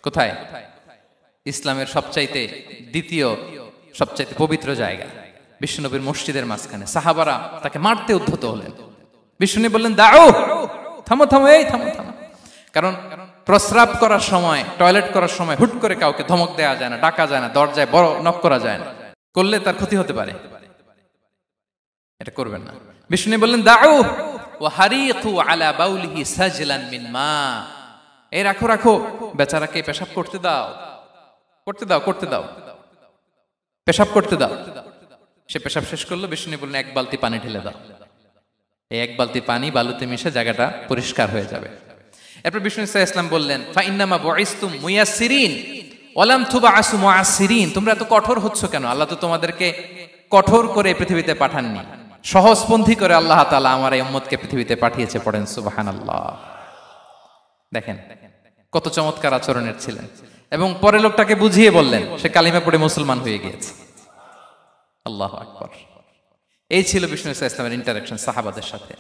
Speaker 1: কোথায়? ইসলামের সবচাইতে দ্বিতীয় সবচাইতে পবিত্র জায়গা, বিশ্বনবীর মসজিদের মাঝখানে। সাহাবারা তাকে মারতে উদ্ধত হলেন। বিশ্বনবী বললেন, দাও, থামো থামো, এই থামো থামো। কারণ প্রস্রাব করার সময়, টয়লেট করার সময় হুট করে কাউকে ধমক দেওয়া যায় না, ডাকা যায় না, দরজায় বড় নক করা যায় না, করলে তার ক্ষতি হতে পারে। এটা করবেন না। বিষ্ণু বললেন, দাও ওয়া হারিকু আলা বাউলিহি সাজলান মিন মা। এই রাখো রাখো, বেচারাকে পেশাব করতে দাও, করতে দাও, করতে দাও, পেশাব করতে দাও। সে পেশাব শেষ করলো। বিষ্ণু বললেন, এক বালতি পানি ঢেলে দাও। এই এক বালতি পানি বালুতে মিশে জায়গাটা পরিষ্কার হয়ে যাবে। এরপর বিষ্ণু ইসলাম বললেন, ফাইন্নামা বুইসতুম মুয়াসসিরিন ওয়ালাম তুবআসু মুআসসিরিন। তোমরা এত কঠোর হচ্ছ কেন? আল্লাহ তো তোমাদেরকে কঠোর করে পৃথিবীতে পাঠাননি, সহজপন্থী করে আল্লাহ তাআলা আমার এই উম্মতকে পৃথিবীতে পাঠিয়েছে। পড়েন সুবহানাল্লাহ। দেখেন কত চমৎকার আচরণের ছিলেন। এবং পরে লোকটাকে বুঝিয়ে বললেন, সে কালিমা পড়ে মুসলমান হয়ে গিয়েছে। আল্লাহু আকবার। এই ছিল বিষ্ণু ইসলামের ইন্টারাকশন সাহাবাদের সাথে।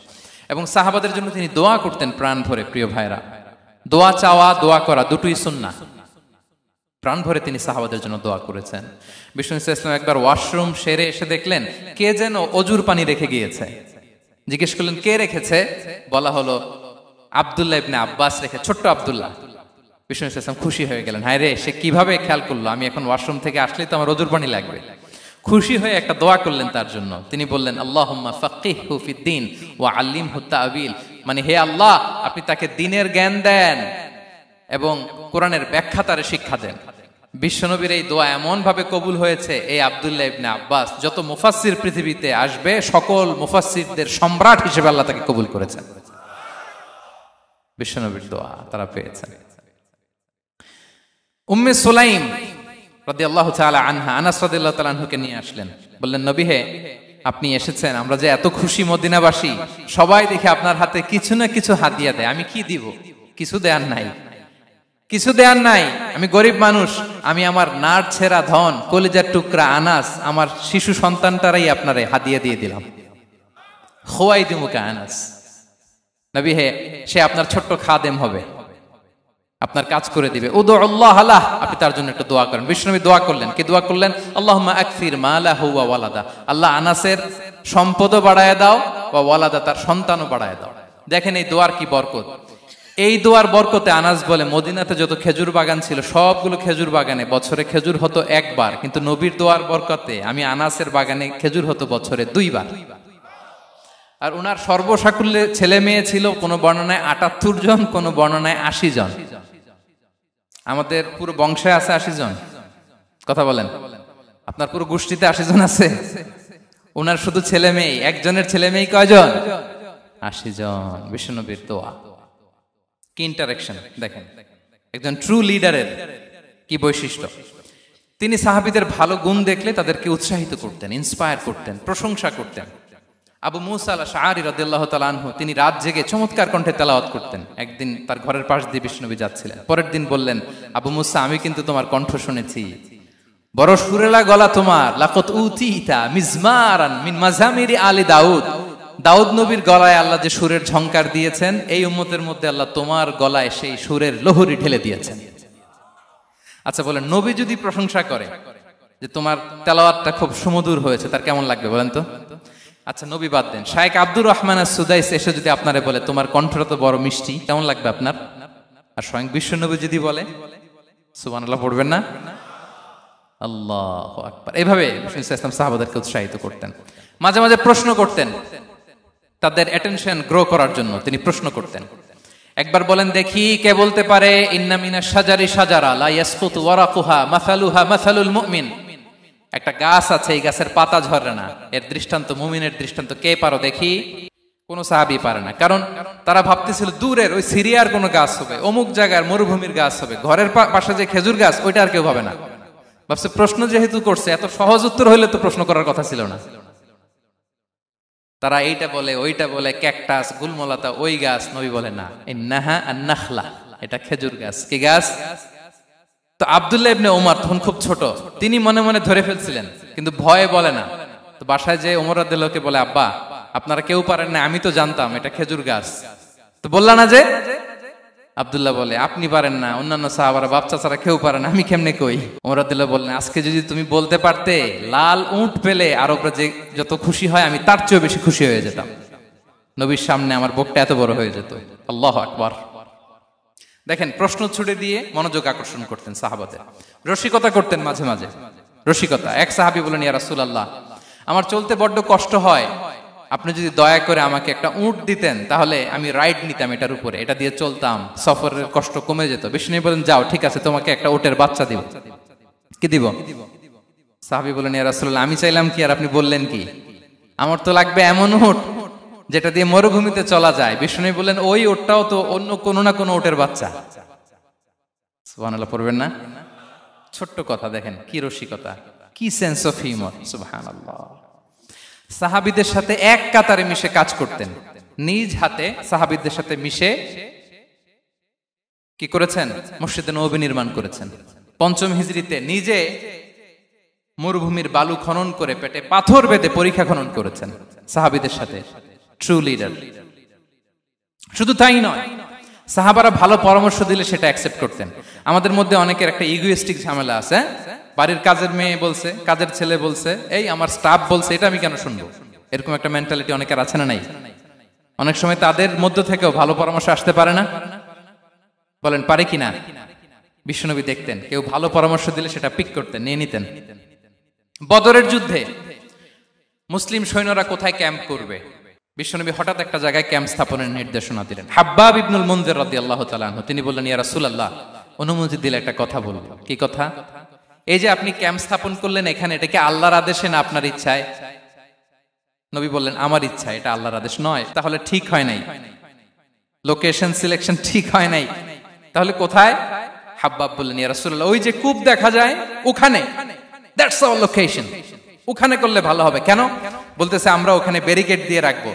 Speaker 1: এবং সাহাবাদের জন্য তিনি দোয়া করতেন প্রাণ ভরে। প্রিয় ভাইরা, দোয়া চাওয়া, দোয়া করা দুটোই সুন্নাহ। প্রাণ ভরে তিনি সাহাবাদের জন্য দোয়া করেছেন। বিষ্ণু ইসলাম একবার ওয়াশরুম সেরে এসে দেখলেন কে যেন অজুর পানি রেখে গিয়েছে। জিজ্ঞেস করলেন, কে রেখেছে? বলা হলো, আব্দুল্লাহ ইবনে আব্বাস রেখে, ছোট্ট আব্দুল্লাহ। বিষ্ণু ইসলাম খুশি হয়ে গেলেন, হায় রে, সে কিভাবে খেয়াল করলো, আমি এখন ওয়াশরুম থেকে আসলেই তো আমার অজুর পানি লাগবে। খুশি হয়ে একটা দোয়া করলেন তার জন্য। তিনি বললেন, আল্লাহুম্মা ফাক্কিহহু ফিদ্দীন ওয়া আল্লিমহু তা'ওয়িল। মানে হে আল্লাহ, আপনি তাকে দ্বীনের জ্ঞান দেন এবং কোরআনের ব্যাখ্যা তারে শিক্ষা দেন। বিশ্বনবীর এই দোয়া এমন ভাবে কবুল হয়েছে, এই আব্দুল্লাহ ইবনে আব্বাস যত মুফাসসির পৃথিবীতে আসবে, সকল মুফাসসিরদের সম্রাট হিসেবে আল্লাহ তাকে কবুল করেছেন। বিশ্বনবীর দোয়া তারা পেয়েছেন। উম্মে সুলাইম রাদিয়াল্লাহু তাআলা আনহা, আনাস রাদিয়াল্লাহু তাআলা আনহুকে নিয়ে আসলেন। বললেন, নবী হে, আপনি এসেছেন, আমরা যে এত খুশি মদিনাবাসী, সবাই দেখে আপনার হাতে কিছু না কিছু হাদিয়া দেয়। আমি কি দিব? কিছু দেয়ার নাই, কিছু দেয়ার নাই। আমি গরিব মানুষ, আমি আমার নার ছেঁড়া ধন, কলিজার টুকরা আনাস, আমার শিশু সন্তানটারাই আপনারে হাদিয়া দিয়ে দিলাম। খুয়াইদুমুকা আনাস, নবী হে, সে আপনার ছোট্ট খাদেম হবে। আপনার কাজ করে দিবে। উদুল্লাহ আলাহ, আপনি তার জন্য একটা দোয়া করেন। বিশ্বনবী দোয়া করলেন, কি দোয়া করলেন? আল্লাহুম্মা আকসির মালাহু ওয়া ওয়ালাদা, আল্লাহ আনাসের সম্পদও বাড়ায় দাও, ওয়া ওয়ালাদা, তার সন্তানও বাড়ায় দাও। দেখেন এই দোয়ার কি বরকত। এই দোয়ার বরকতে আনাস বলে মদিনাতে যত খেজুর বাগান ছিল সবগুলো খেজুর বাগানে বছরে খেজুর হতো একবার, কিন্তু নবীর দোয়ার বরকতে আমি আনাসের বাগানে খেজুর হতো বছরে 2 বার। আর উনার সর্বসাকুল্যে ছেলে মেয়ে ছিল, কোন বর্ণনায় 78 জন, কোন বর্ণনায় 80 জন। আমাদের পুরো বংশে আছে 80 জন, কথা বলেন। আপনার পুরো গোষ্ঠীতে 80 জন আছে? উনার শুধু ছেলে মেয়ে, একজনের ছেলে মেয়ে কয়জন? 80 জন। বিশ্বনবীর দোয়া কি ইন্টারেকশন দেখেন, একজন ট্রু লিডারের কি বৈশিষ্ট্য। তিনি সাহাবীদের ভালো গুণ দেখলে তাদেরকে উৎসাহিত করতেন, ইন্সপায়ার করতেন, প্রশংসা করতেন। আবু মুসা আল-আশআরী রাদিয়াল্লাহু তাআলা আনহু, তিনি রাত জেগে চমৎকার কণ্ঠে তেলাওয়াত করতেন। একদিন তার ঘরের পাশ দিয়ে বিশ্বনবী যাচ্ছিলেন, পরের দিন বললেন, আবু মুসা, আমি কিন্তু তোমার কণ্ঠ শুনেছি, বড় সুরেলা গলা তোমার। লাকাত উতিতা মিজমারান মিন মাজামিরি আলি দাউদ, দাউদ নবীর গলায় আল্লাহ যে সুরের ঝংকার দিয়েছেন, এই উম্মতের মধ্যে আল্লাহ তোমার গলায় সেই সুরের লহরী ঢেলে দিয়েছেন। আচ্ছা বলেন, নবী যদি প্রশংসা করে যে তোমার তেলাওয়াতটা খুব সুমধুর হয়েছে, তার কেমন লাগবে বলেন তো? আচ্ছা নবী বাদ দেন, শায়েখ আব্দুর রহমান আস-সুদাইস এসে যদি আপনারে বলে তোমার কণ্ঠটা তো বড় মিষ্টি, কেমন লাগবে আপনার? আর স্বয়ং বিশ্বনবী যদি বলে, সুবহানাল্লাহ পড়বেন না? আল্লাহু আকবার। এইভাবে ইসলাম সাহাবাদেরকে উৎসাহিত করতেন। মাঝে মাঝে প্রশ্ন করতেন, তাদের অ্যাটেনশন গ্রো করার জন্য তিনি প্রশ্ন করতেন। একবার বলেন দেখি, কে বলতে পারে ইন্না মিনাশ শাজারি শাজারা লা ইয়াসকুতু ওয়ারাকুহা মাসালুহা মাসালুল মুমিন, একটা গাছ আছে, এই গাছের পাতা ঝরে না, এর দৃষ্টান্ত মুমিনের দৃষ্টান্ত। কে পারো দেখি? কোন সাহাবী পারে না, কারণ তারা ভাবতেছিল দূরের ওই সিরিয়ার কোন গাছ হবে, অমুক জায়গার মরুভূমির গাছ হবে, ঘরের পাশে যে খেজুর গাছ ওইটা আর কেউ ভাবে না। ভাবছে প্রশ্ন যেহেতু করছে, এত সহজ উত্তর হইলে তো প্রশ্ন করার কথা ছিল না। তারা এইটা বলে, ওইটা বলে, ক্যাকটাস, গুলমলাতা, ওই গাছ। নবী বলে না, ইন্নাহা আন-নাখলা, এটা খেজুর গাছ। কি গাছ? তো আব্দুল্লাহ ইবনে ওমর তখন খুব ছোট, তিনি মনে মনে ধরে ফেলছিলেন, কিন্তু ভয়ে বলে না। তো বাসায় যে ওমর রাদিয়াল্লাহুকে বলে, আব্বা আপনারা কেউ পারেন না, আমি তো জানতাম এটা খেজুর গাছ, তো বললা না যে? আব্দুল্লাহ বলে, আপনি পারেন না, অন্যান্য সাহাবারা বাচ্চা ছাড়া কেউ পারে না, আমি কেমনে কই? ওমর রাদিয়াল্লাহু বললেন, আজকে যদি তুমি বলতে পারতে, লাল উট পেলে আরবরা যে যত খুশি হয়, আমি তার চেয়েও বেশি খুশি হয়ে যেতাম। নবীর সামনে আমার বুকটা এত বড় হয়ে যেত। আল্লাহু আকবার। দেখেন, প্রশ্ন ছুড়ে দিয়ে মনোযোগ আকর্ষণ করতেন সাহাবাদের, রসিকতা করতেন মাঝে মাঝে। রসিকতা, এক সাহাবী বলেন, ইয়া রাসূলুল্লাহ, আমার চলতে বড্ড কষ্ট হয়, আপনি যদি দয়া করে আমাকে একটা উট দিতেন, তাহলে আমি রাইড নিতাম এটার উপরে, এটা দিয়ে চলতাম, সফরের কষ্ট কমে যেত। বিষ্ণু বলেন, যাও ঠিক আছে, তোমাকে একটা উটের বাচ্চা দিব। কি দিব? সাহাবী বলেন, ইয়া রাসূলুল্লাহ, আমি চাইলাম কি আর আপনি বললেন কি? আমার তো লাগবে এমন উট যেটা দিয়ে মরুভূমিতে চলা যায়। বিষ্ণু বলেন, ওই উটটাও তো অন্য কোনো না কোনো উটের বাচ্চা। সুবহানাল্লাহ পড়বেন না? ছোট্ট কথা, দেখেন কি রসিকতা, কি সেন্স অফ হিউমার। সুবহানাল্লাহ। সাহাবীদের সাথে এক কাতারে মিশে কাজ করতেন, নিজ হাতে সাহাবীদের সাথে মিশে কি করেছেন? মসজিদে নববী নির্মাণ করেছেন। 5ম হিজরিতে নিজে মরুভূমির বালু খনন করে পেটে পাথর বেঁধে পরীক্ষা খনন করেছেন সাহাবীদের সাথে। True leader. শুধু তাই নয়, সাহাবারা ভালো পরামর্শ দিলে সেটা অ্যাকসেপ্ট করতেন। আমাদের মধ্যে অনেকের একটা ইগোইস্টিক ঝামেলা আছে, বাড়ির কাজের মেয়ে বলছে, কাজের ছেলে বলছে, এই আমার স্টাফ বলছে, এটা আমি কেন শুনবো? এরকম একটা মেন্টালিটি অনেকের আছে না নাই? অনেক সময় তাদের মধ্য থেকেও ভালো পরামর্শ আসতে পারে না? বলেন পারে কিনা? বিশ্বনবী দেখতেন, কেউ ভালো পরামর্শ দিলে সেটা পিক করতেন, নিয়ে নিতেন। বদরের যুদ্ধে মুসলিম সৈন্যরা কোথায় ক্যাম্প করবে, বিশ্বনবী হঠাৎ একটা জায়গায় ক্যাম্প স্থাপনের নির্দেশনা দিলেন। হাব্বাব ইবনুল মুনজির রাদিয়াল্লাহু তাআলা আনহু, তিনি বললেন, ইয়া রাসূলুল্লাহ, অনুমতি দিলে একটা কথা বলবো। কি কথা? এই যে আপনি ক্যাম্প স্থাপন করলেন এখানে, এটা কি আল্লাহর আদেশে না আপনার ইচ্ছায়? নবী বললেন, আমার ইচ্ছা, এটা আল্লাহর আদেশ নয়। তাহলে ঠিক হয় নাই, লোকেশন সিলেকশন ঠিক হয় নাই, তাহলে কোথায়? হাব্বাব বললেন, ইয়া রাসূলুল্লাহ, ওই যে কূপ দেখা যায় ওখানে, দ্যাটস আওয়ার লোকেশন, ওখানে করলে ভালো হবে। কেন? বলতেছে, আমরা ওখানে ব্যারিকেড দিয়ে রাখবো,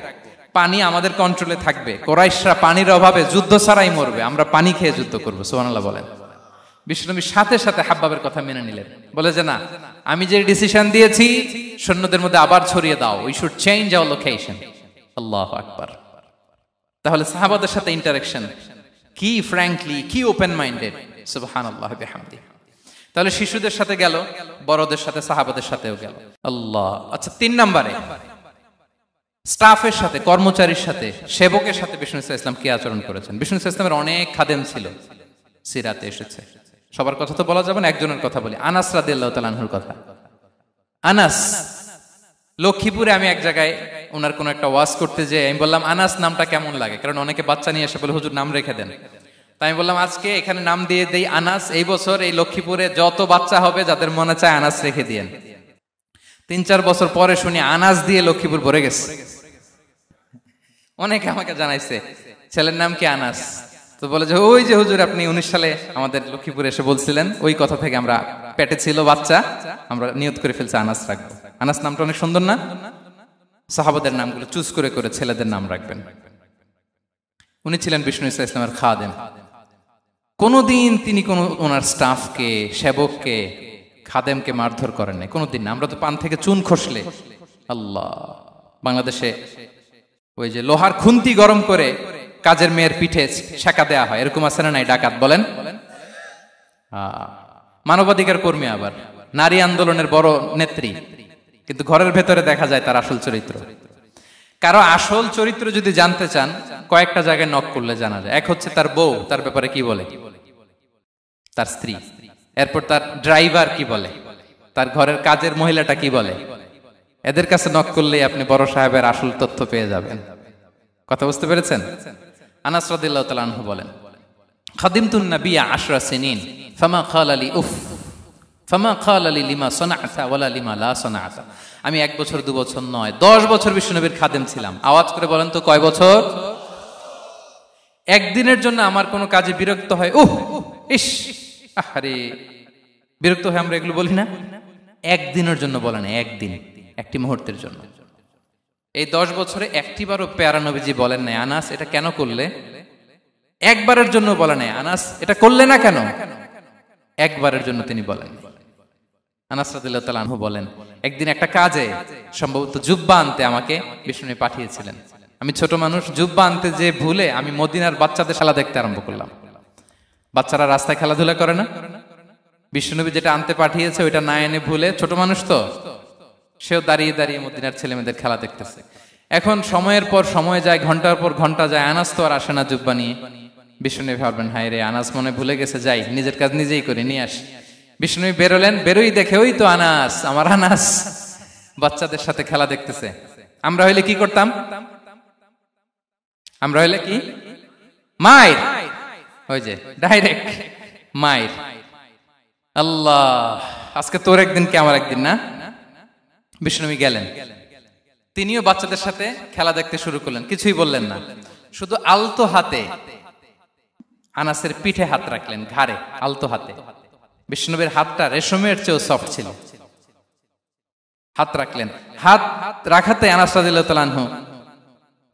Speaker 1: পানি আমাদের কন্ট্রোলে থাকবে, কুরাইশরা পানির অভাবে যুদ্ধ ছাড়াই মরবে, আমরা পানি খেয়ে যুদ্ধ করবো। সুবহানাল্লাহ বলেন। বিশ্বনবী সাথে সাথে হাব্বাবের কথা মেনে নিলেন, বলে যে না, আমি যে ডিসিশন দিয়েছি সৈন্যদের মধ্যে আবার ছড়িয়ে দাও, we should change our location. আল্লাহু আকবার। তাহলে সাহাবাদের সাথে ইন্টারেকশন কি ফ্র্যাঙ্কলি, কি ওপেন মাইন্ডেড, সুবহানাল্লাহ বিহামদি। তাহলে শিশুদের সাথে গেল, বড়দের সাথে, সাহাবাদের সাথেও গেল। আল্লাহ। আচ্ছা, 3 নম্বরে স্টাফের সাথে, কর্মচারীর সাথে, সেবকের সাথে বিষ্ণু ইসলাম কি আচরণ করেছেন? বিষ্ণু ইসলামের অনেক খাদেম ছিল, সিরাতে এসেছে। সবার কথা তো বলা যাবে না, একজনের কথা বলি, আনাস রাদিয়াল্লাহু তাআলা আনহুর কথা। আনাস, লক্ষ্মীপুরে আমি এক জায়গায় ওনার কোন একটা ওয়াজ করতে যেয়ে আমি বললাম, আনাস নামটা কেমন লাগে? কারণ অনেকে বাচ্চা নিয়ে এসে বলে, হুজুর নাম রেখে দেন। তাই আমি বললাম, আজকে এখানে নাম দিয়ে দেই আনাস। এই বছর এই লক্ষ্মীপুরে যত বাচ্চা হবে, যাদের মনে চায় আনাস রেখে দিয়েন। 3-4 বছর পরে শুনি আনাস দিয়ে লক্ষ্মীপুর ভরে গেছে। অনেকে আমাকে জানাইছে ছেলের নাম কি আনাস। তো বলে যে, ওই যে হুজুর আপনি 19 সালে আমাদের লক্ষ্মীপুরে এসে বলছিলেন, ওই কথা থেকে আমরা, পেটে ছিল বাচ্চা, আমরা নিয়ত করে ফেলছি আনাস রাখবো। আনাস নামটা অনেক সুন্দর না? সাহাবাদের নামগুলো চুজ করে করে ছেলেদের নাম রাখবেন। উনি ছিলেন বিষ্ণু ইসলামের খাদেম। কোনদিন তিনি কোন ওনার স্টাফকে, সেবককে, খাদেমকে মারধর করেন নাই, কোনদিন না। আমরা তো পান থেকে চুন খসলে, আল্লাহ, বাংলাদেশে ওই যে লোহার খুন্তি গরম করে কাজের মেয়ের পিঠে শেখা দেয়া হয়, এরকম আছে না নাই? ডাকাত বলেন, মানবাধিকার কর্মী, আবার নারী আন্দোলনের বড় নেত্রী, কিন্তু ঘরের ভেতরে দেখা যায় তার আসল চরিত্র। কারো আসল চরিত্র যদি জানতে চান, কয়েকটা জায়গায় নক করলে জানা যায়। এক হচ্ছে তার বউ, তার ব্যাপারে কি বলে, তার স্ত্রী। এরপর তার ড্রাইভার কি বলে, তার ঘরের কাজের মহিলাটা কি বলে। এদের কাছে নক করলেই আপনি বড় সাহেবের আসল তথ্য পেয়ে যাবেন। কথা বুঝতে পেরেছেন? আনাস রাদিয়াল্লাহু তাআলা আনহু বলেন, খাদিমতুন নাবিয়্যা 10 সিনিন ফামা ক্বালা লি উফ ফামা ক্বালা লি লিমা সানা'তা ওয়ালা লিমা লা সানা'তা। আমি 1 বছর 2 বছর নয়, 10 বছর বিশ্বনবীর খাদেম ছিলাম। আওয়াজ করে বলেন তো, কয় বছর? একদিনের জন্য আমার কোনো কাজে বিরক্ত হয়, উহ ইস আরে, বিরক্ত হয়, আমরা এগুলো বলি না? একদিনের জন্য বলে না, একদিন, একটি মুহূর্তের জন্য। এই 10 বছরে একটিবারও পেয়ারা নবীজি বলেন নাই, আনাস এটা কেন করলে? একবারের জন্য বলে নাই, আনাস এটা করলে না কেন? একবারের জন্য তিনি বলেন। আনাস রাদিয়াল্লাহু তাআলা আনহু বলেন, একদিন একটা কাজে, সম্ভবত জুব্বা আনতে আমাকে বিষ্ণু পাঠিয়েছিলেন। আমি ছোট মানুষ, জুব্বা আনতে যে ভুলে আমি মদিনার বাচ্চাদের খেলা দেখতে আরম্ভ করলাম। বাচ্চারা রাস্তায় খেলাধুলা করে না? বিষ্ণুনবী যেটা আনতে পাঠিয়েছে ওইটা না এনে ভুলে, ছোট মানুষ তো, সেও দাঁড়িয়ে দাঁড়িয়ে মদিনার ছেলেমেয়েদের খেলা দেখতেছে। এখন সময়ের পর সময় যায়, ঘন্টার পর ঘন্টা যায়, আনাস তো আর আসে না জুব্বা নিয়ে। বিষ্ণুনবী ভাবলেন, হায় রে, আনাস মনে ভুলে গেছে, যাই নিজের কাজ নিজেই করে নিয়ে আসি। বিষ্ণুনবী বেরোলেন, বেরোই দেখে ওই তো আনাস, আমার আনাস বাচ্চাদের সাথে খেলা দেখতেছে। আমরা হইলে কি করতাম? আমরা হইলে কি? মাইর, ওই যে ডাইরেক্ট মাইর। আল্লাহ, আজকে তোর একদিন কি আমার একদিন না? বিষ্ণুনবী গেলেন, তিনিও বাচ্চাদের সাথে খেলা দেখতে শুরু করলেন, কিছুই বললেন না, শুধু আলতো হাতে আনাসের পিঠে হাত রাখলেন, ঘাড়ে, আলতো হাতে। বিষ্ণুনবীর হাতটা রেশমের চেয়েও সফট ছিল। হাত রাখলেন, হাত রাখাতে আনাস রাদিয়াল্লাহু তাআলা আনহু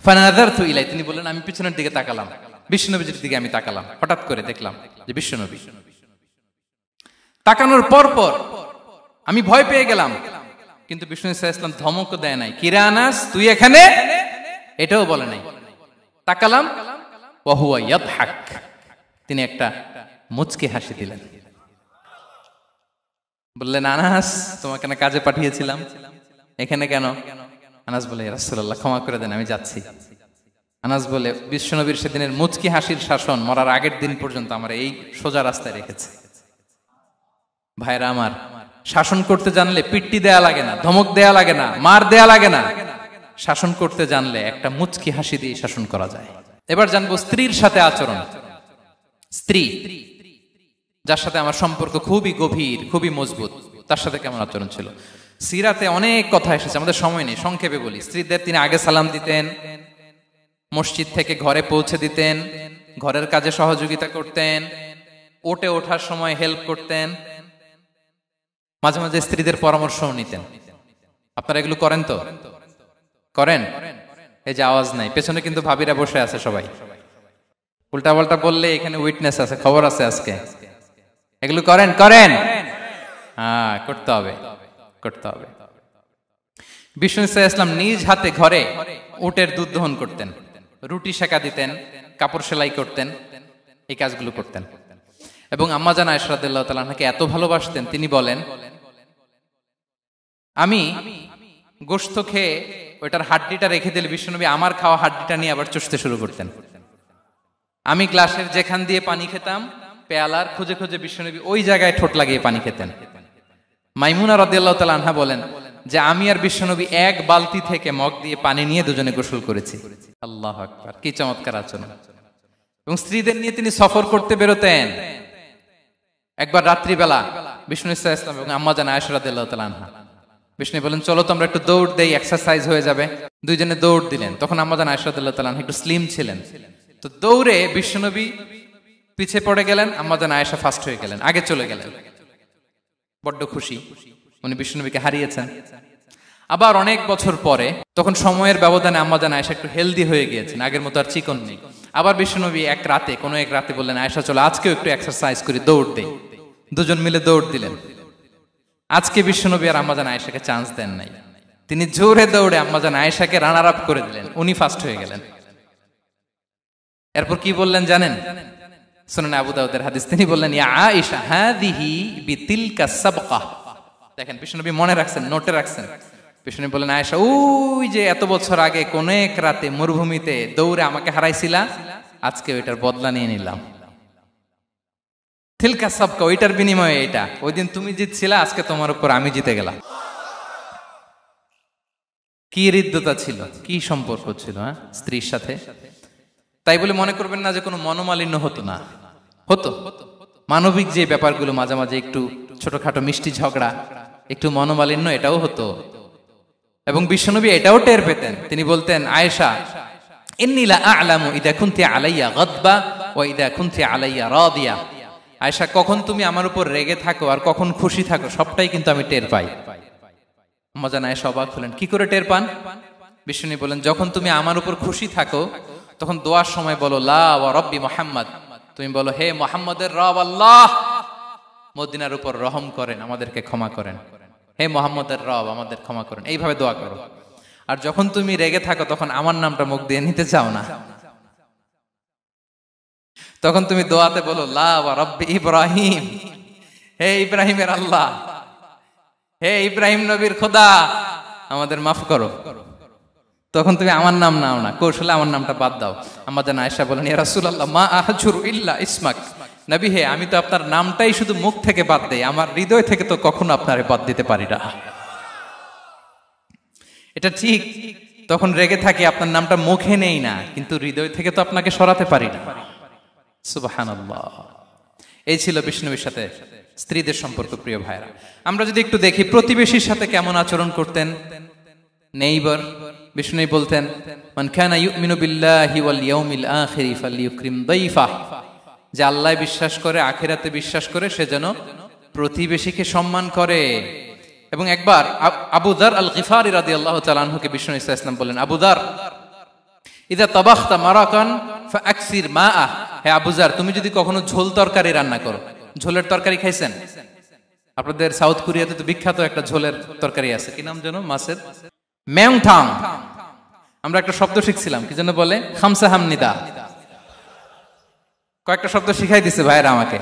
Speaker 1: ফানাযারতু ইলাই, তিনি বললেন, আমি পিছনের দিকে তাকালাম, বিষ্ণুনবীর দিকে আমি তাকালাম। হঠাৎ করে দেখলাম যে বিষ্ণুনবী। তাকানোর পর পর আমি ভয় পেয়ে গেলাম, কিন্তু বিষ্ণু ইসলাম ধমক দেয় নাই, কিরে আনাস তুই এখানে, এটাও বলে নাই। তাকালাম, ওয়া হুয়া ইয়াদহাক, তিনি একটা মুচকি হাসি দিলেন। বললেন, আনাস তোমাকে না কাজে পাঠিয়েছিলাম, এখানে কেন? আনাস বলে, ইয়া রাসূলুল্লাহ ক্ষমা করে দেন, আমি যাচ্ছি। আনাস বলে, বিশ্বনবীর সেদিনের মুচকি হাসির শাসন মরার আগের দিন পর্যন্ত আমার এই সোজা রাস্তায় রেখেছে। ভাইরা আমার, শাসন করতে জানলে পিট্টি দেয়া লাগে না, ধমক দেয়া লাগে না, মার দেয়া লাগে না। শাসন করতে জানলে একটা মুচকি হাসি দিয়ে শাসন করা যায়। এবার জানবো স্ত্রীর সাথে আচরণ। স্ত্রী, যার সাথে আমার সম্পর্ক খুবই গভীর, খুবই মজবুত, তার সাথে কেমন আচরণ ছিল? সিরাতে অনেক কথা এসেছে, আমাদের সময় নেই, সংক্ষেপে বলি। স্ত্রীদের তিনি আগে সালাম দিতেন, মসজিদ থেকে ঘরে পৌঁছে দিতেন, ঘরের কাজে সহযোগিতা করতেন, ওঠে ওঠার সময় হেল্প করতেন, মাঝে মাঝে স্ত্রীদের পরামর্শও নিতেন। আপনারা এগুলো করেন তো? করেন? এই যে আওয়াজ নাই, পেছনে কিন্তু ভাবিরা বসে আছে সবাই। উল্টা পাল্টা বললে এখানে উইটনেস আছে, খবর আছে আজকে। এগুলো করেন? করেন? হ্যাঁ, করতে হবে, করতে হবে। বিষ্ণু ইসলাম নিজ হাতে ঘরে উটের দুধ দহন করতেন, রুটি সেকা দিতেন, কাপড় সেলাই করতেন, এই কাজগুলো করতেন। এবং আম্মা জান আয়েশা রাদিয়াল্লাহু তাআলা আনহাকে এত ভালোবাসতেন, তিনি বলেন, আমি গোশত খেয়ে ওইটার হাড্ডিটা রেখে দিলে বিশ্বনবী আমার খাওয়া হাড্ডিটা নিয়ে আবার চুষতে শুরু করতেন। আমি গ্লাসের যেখান দিয়ে পানি খেতাম, পেয়ালার খুঁজে খুঁজে বিশ্বনবী ওই জায়গায় ঠোঁট লাগিয়ে পানি খেতেন। মাইমুনা রাদিয়াল্লাহু তাআলা আনহা বলেন যে আমি আর বিশ্বনবী এক বালতি থেকে মগ দিয়ে পানি নিয়ে দুজনে গোসল করেছি। আল্লাহু আকবার, কি চমৎকার আচরণ। এবং স্ত্রীদের নিয়ে তিনি সফর করতে বেরোতেন। একবার রাত্রিবেলা বিষ্ণু সাল্লাল্লাহু আলাইহি ওয়াসাল্লাম এবং আম্মা জান আয়েশা রাদিয়াল্লাহু তাআলা আনহা, বিষ্ণু বলেন চলো তো আমরা একটু দৌড় দেই, এক্সারসাইজ হয়ে যাবে। দুইজনে দৌড় দিলেন। তখন আম্মা জান আয়েশা রাদিয়াল্লাহু তাআলা আনহা একটু স্লিম ছিলেন, তো দৌড়ে বিশ্বনবী পিছে পড়ে গেলেন, আম্মা জান আয়েশা ফার্স্ট হয়ে গেলেন, আগে চলে গেলেন। বড্ড খুশি, উনি বিশ্বনবীকে হারিয়েছেন। আবার অনেক বছর পরে, তখন সময়ের ব্যবধানে আম্মা জান আয়েশা একটু হেলদি হয়ে গিয়েছেন, আগের মতো আর চিকন নেই। আবার বিশ্বনবী এক রাতে বললেন আয়েশা চলো আজকেও একটু এক্সারসাইজ করি, দৌড় দেই। দুজন মিলে দৌড় দিলেন। আজকে বিশ্বনবী আর আম্মা জান আয়েশাকে চান্স দেন নাই, তিনি জোরে দৌড়ে আম্মা জান আয়েশাকে রানার আপ করে দিলেন, উনি ফার্স্ট হয়ে গেলেন। এরপর কি বললেন জানেন? সুনান আবু দাউদের হাদিস, তিনি বললেন ইয়া আয়েশা হাদিহি বিতিলকা সাবকা। দেখেন বিশ্বনবী মনে রাখছেন, নোটে রাখছেন। বিশ্বনবী বললেন আয়েশা, ওই যে এত বছর আগে কোন এক রাতে মরুভূমিতে দৌড়ে আমাকে হারাইছিলা, আজকে ওইটার বদলা নিয়ে নিলাম। তিলকা সাবকা, ওইটার বিনিময়ে এটা। ওই দিন তুমি জিতছিলা, আজকে তোমার উপর আমি জিতে গেলাম। কি হৃদ্যতা ছিল, কি সম্পর্ক ছিল স্ত্রীর সাথে। তাই বলে মনে করবেন না যে কোনো মনোমালিন্য হতো না, হতো। মানবিক যে ব্যাপারগুলো মাঝে মাঝে একটু ছোটখাটো মিষ্টি ঝগড়া, একটু মনোমালিন্য, এটাও হতো। এবং বিশ্বনবী এটাও টের পেতেন। তিনি বলতেন আয়েশা ইন্নী লা আ'লামু ইযা কুনতি আলাইয়া গাদবা ওয়া ইযা কুনতি আলাইয়া রাদিয়া। আয়েশা, কখন তুমি আমার উপর রেগে থাকো আর কখন খুশি থাকো সবটাই কিন্তু আমি টের পাই। আম্মা জান আয়েশা অবাক হলেন, কি করে টের পান? বিশ্বনবী বলেন যখন তুমি আমার উপর খুশি থাকো তখন দোয়ার সময় বলো লা ওয়া রাব্বি মুহাম্মদ, তুমি বলো হে মুহাম্মদের রব আল্লাহ, মদিনার উপর রহম করেন, আমাদেরকে ক্ষমা করেন। হে মুহাম্মদের রব, আমাদের ক্ষমা করেন, এইভাবে দোয়া করো। আর যখন তুমি রেগে থাকো তখন আমার নামটা মুখ দিয়ে নিতে চাও না, তখন তুমি দোয়াতে বলো লা ওয়া রাব্বি ইব্রাহিম, হে ইব্রাহিমের আল্লাহ, হে ইব্রাহিম নবীর খোদা, আমাদের মাফ করো। তখন তুমি আমার নাম নাও না, কৌশলে আমার নামটা বাদ দাও। আম্মা জান আয়েশা বলেন ইয়া রাসূলুল্লাহ মা আহজুরু ইল্লা ইসমাক, নবী হে আমি তো আপনার নামটাই শুধু মুখ থেকে বাদ দেই, আমার হৃদয় থেকে তো কখনো আপনারে বাদ দিতে পারি না। এটা ঠিক, তখন রেগে থাকি, আপনার নামটা মুখে নেই না, কিন্তু হৃদয় থেকে তো আপনাকে সরাতে পারি না। সুবহানাল্লাহ। এই ছিল বিষ্ণুবীর সাথে স্ত্রীদের সম্পর্ক। প্রিয় ভাইরা, আমরা যদি একটু দেখি প্রতিবেশীর সাথে কেমন আচরণ করতেন। নেইবার, বিষ্ণু বলতেন মান কানা ইউমিনু বিল্লাহি ওয়াল ইয়াউমিল আখিরি ফালইউকরিম দাইফা, যে আল্লাহ বিশ্বাস করে, আখিরাতে বিশ্বাস করে, সে যেন প্রতিবেশীকে সম্মান করে। এবং একবার আবু যার আল গিফারি রাদিয়াল্লাহু তাআলা আনহুকে বিষ্ণু ইসা ইসলাম বললেন আবু যার ইদা তাবাখতা মারাকান ফাআকসির মাআ, হে আবু যার তুমি যদি কখনো ঝোল তরকারি রান্না করো, ঝোলের তরকারি খাইছেন? আপনাদের সাউথ কোরিয়াতে তো বিখ্যাত একটা ঝোলের তরকারি আছে, কি নাম যেন, মাছের মেয়ংথাং। আমরা একটা শব্দ শিখছিলাম, কি যেন বলে, খামসা হামনিদা। কয়েকটা শব্দ শিখাই দিছে ভাইরা আমাকে।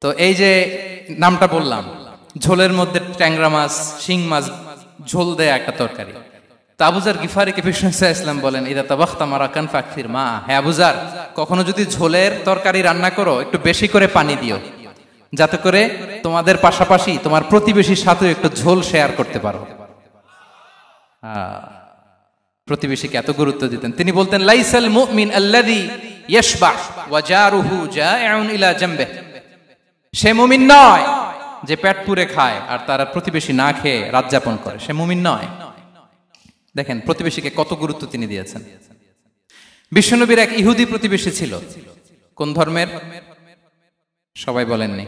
Speaker 1: তো এই যে নামটা বললাম, ঝোলের মধ্যে ট্যাংরা মাছ, শিং মাছ ঝোল দেয়া একটা তরকারি। তো আবু যার গিফারিকে বিষ্ণু ইসলাম বলেন ইদা তাবাখতা মারাকান ফাকসির মা, হে আবু যার কখনো যদি ঝোলের তরকারি রান্না করো একটু বেশি করে পানি দিও, যাতে করে তোমাদের পাশাপাশি তোমার প্রতিবেশীর সাথে একটু ঝোল শেয়ার করতে পারো। প্রতিবেশীকে এত গুরুত্ব দিতেন। তিনি বলতেন লাইসাল মুমিন আল্লাযী ইয়াশবা ওয়া জারুহু জাইউন ইলা জামবিহি, সে মুমিন নয় যে পেট পুরে খায় আর তার প্রতিবেশী না খেয়ে রাত যাপন করে, সে মুমিন নয়। দেখেন প্রতিবেশীকে কত গুরুত্ব তিনি দিয়েছেন। বিশ্বনবীর এক ইহুদি প্রতিবেশী ছিল। কোন ধর্মের? সবাই বলেননি,